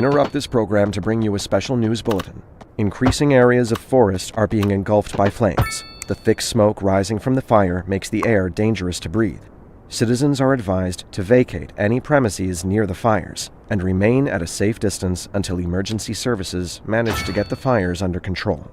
interrupt this program to bring you a special news bulletin. Increasing areas of forest are being engulfed by flames. The thick smoke rising from the fire makes the air dangerous to breathe. Citizens are advised to vacate any premises near the fires and remain at a safe distance until emergency services manage to get the fires under control.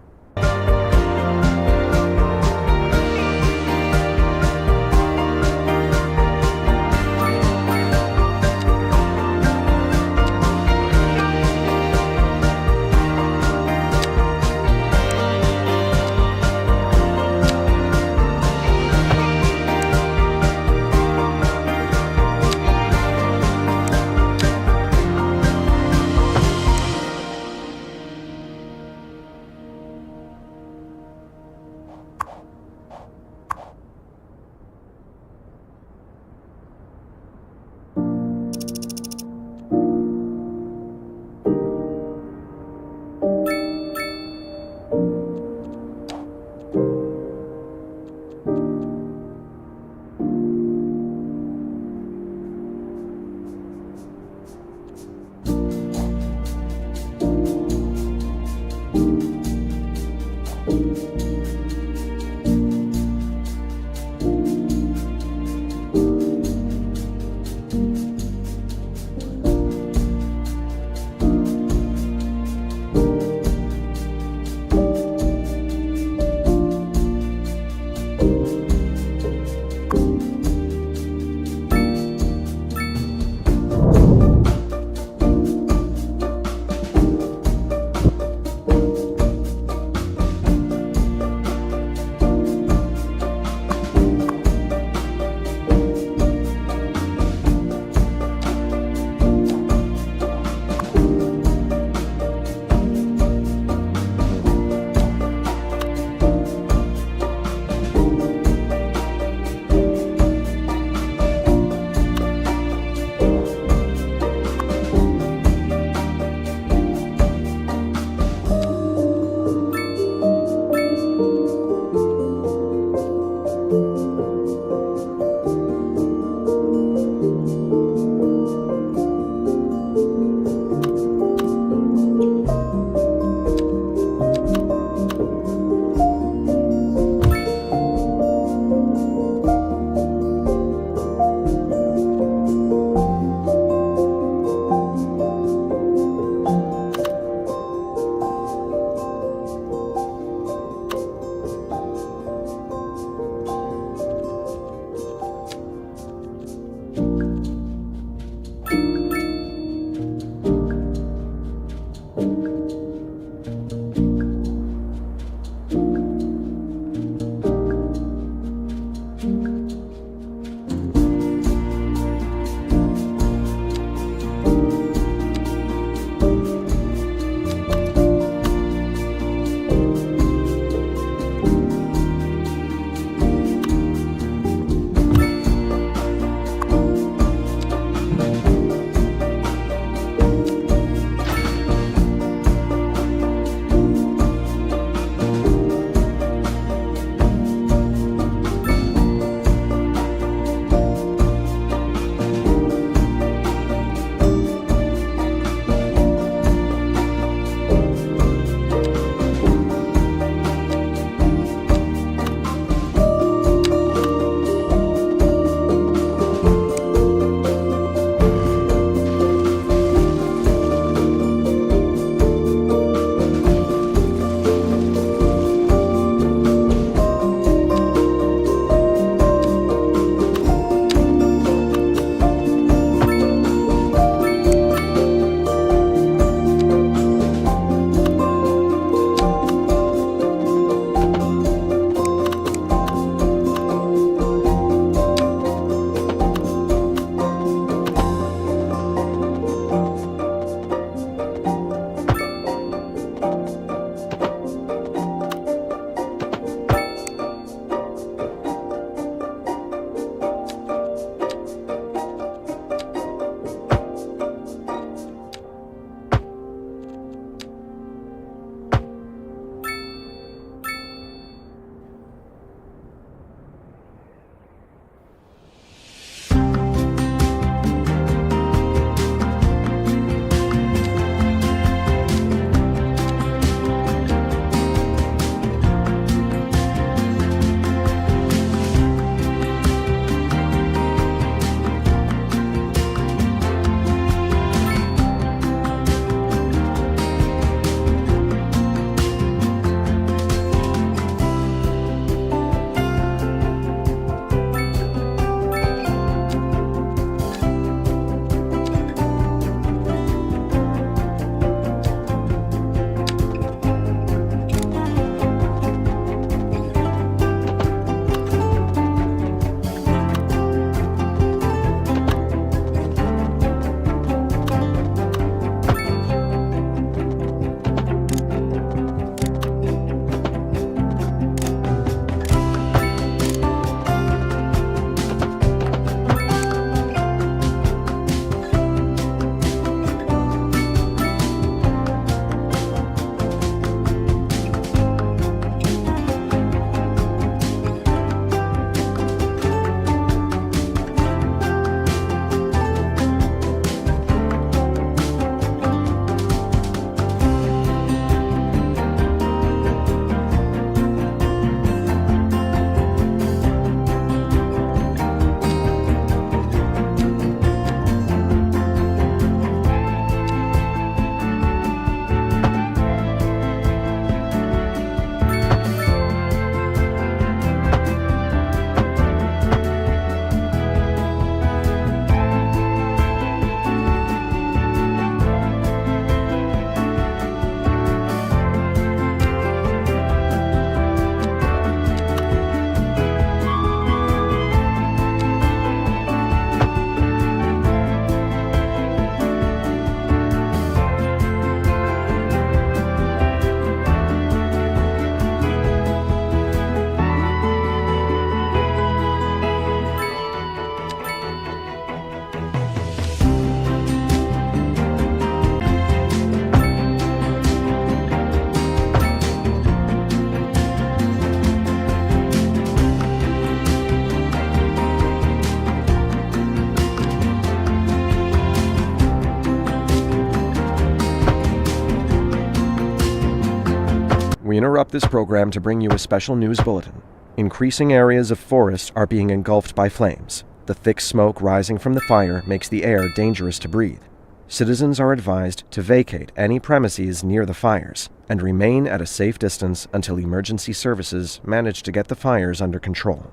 interrupt this program to bring you a special news bulletin. Increasing areas of forest are being engulfed by flames. The thick smoke rising from the fire makes the air dangerous to breathe. Citizens are advised to vacate any premises near the fires and remain at a safe distance until emergency services manage to get the fires under control.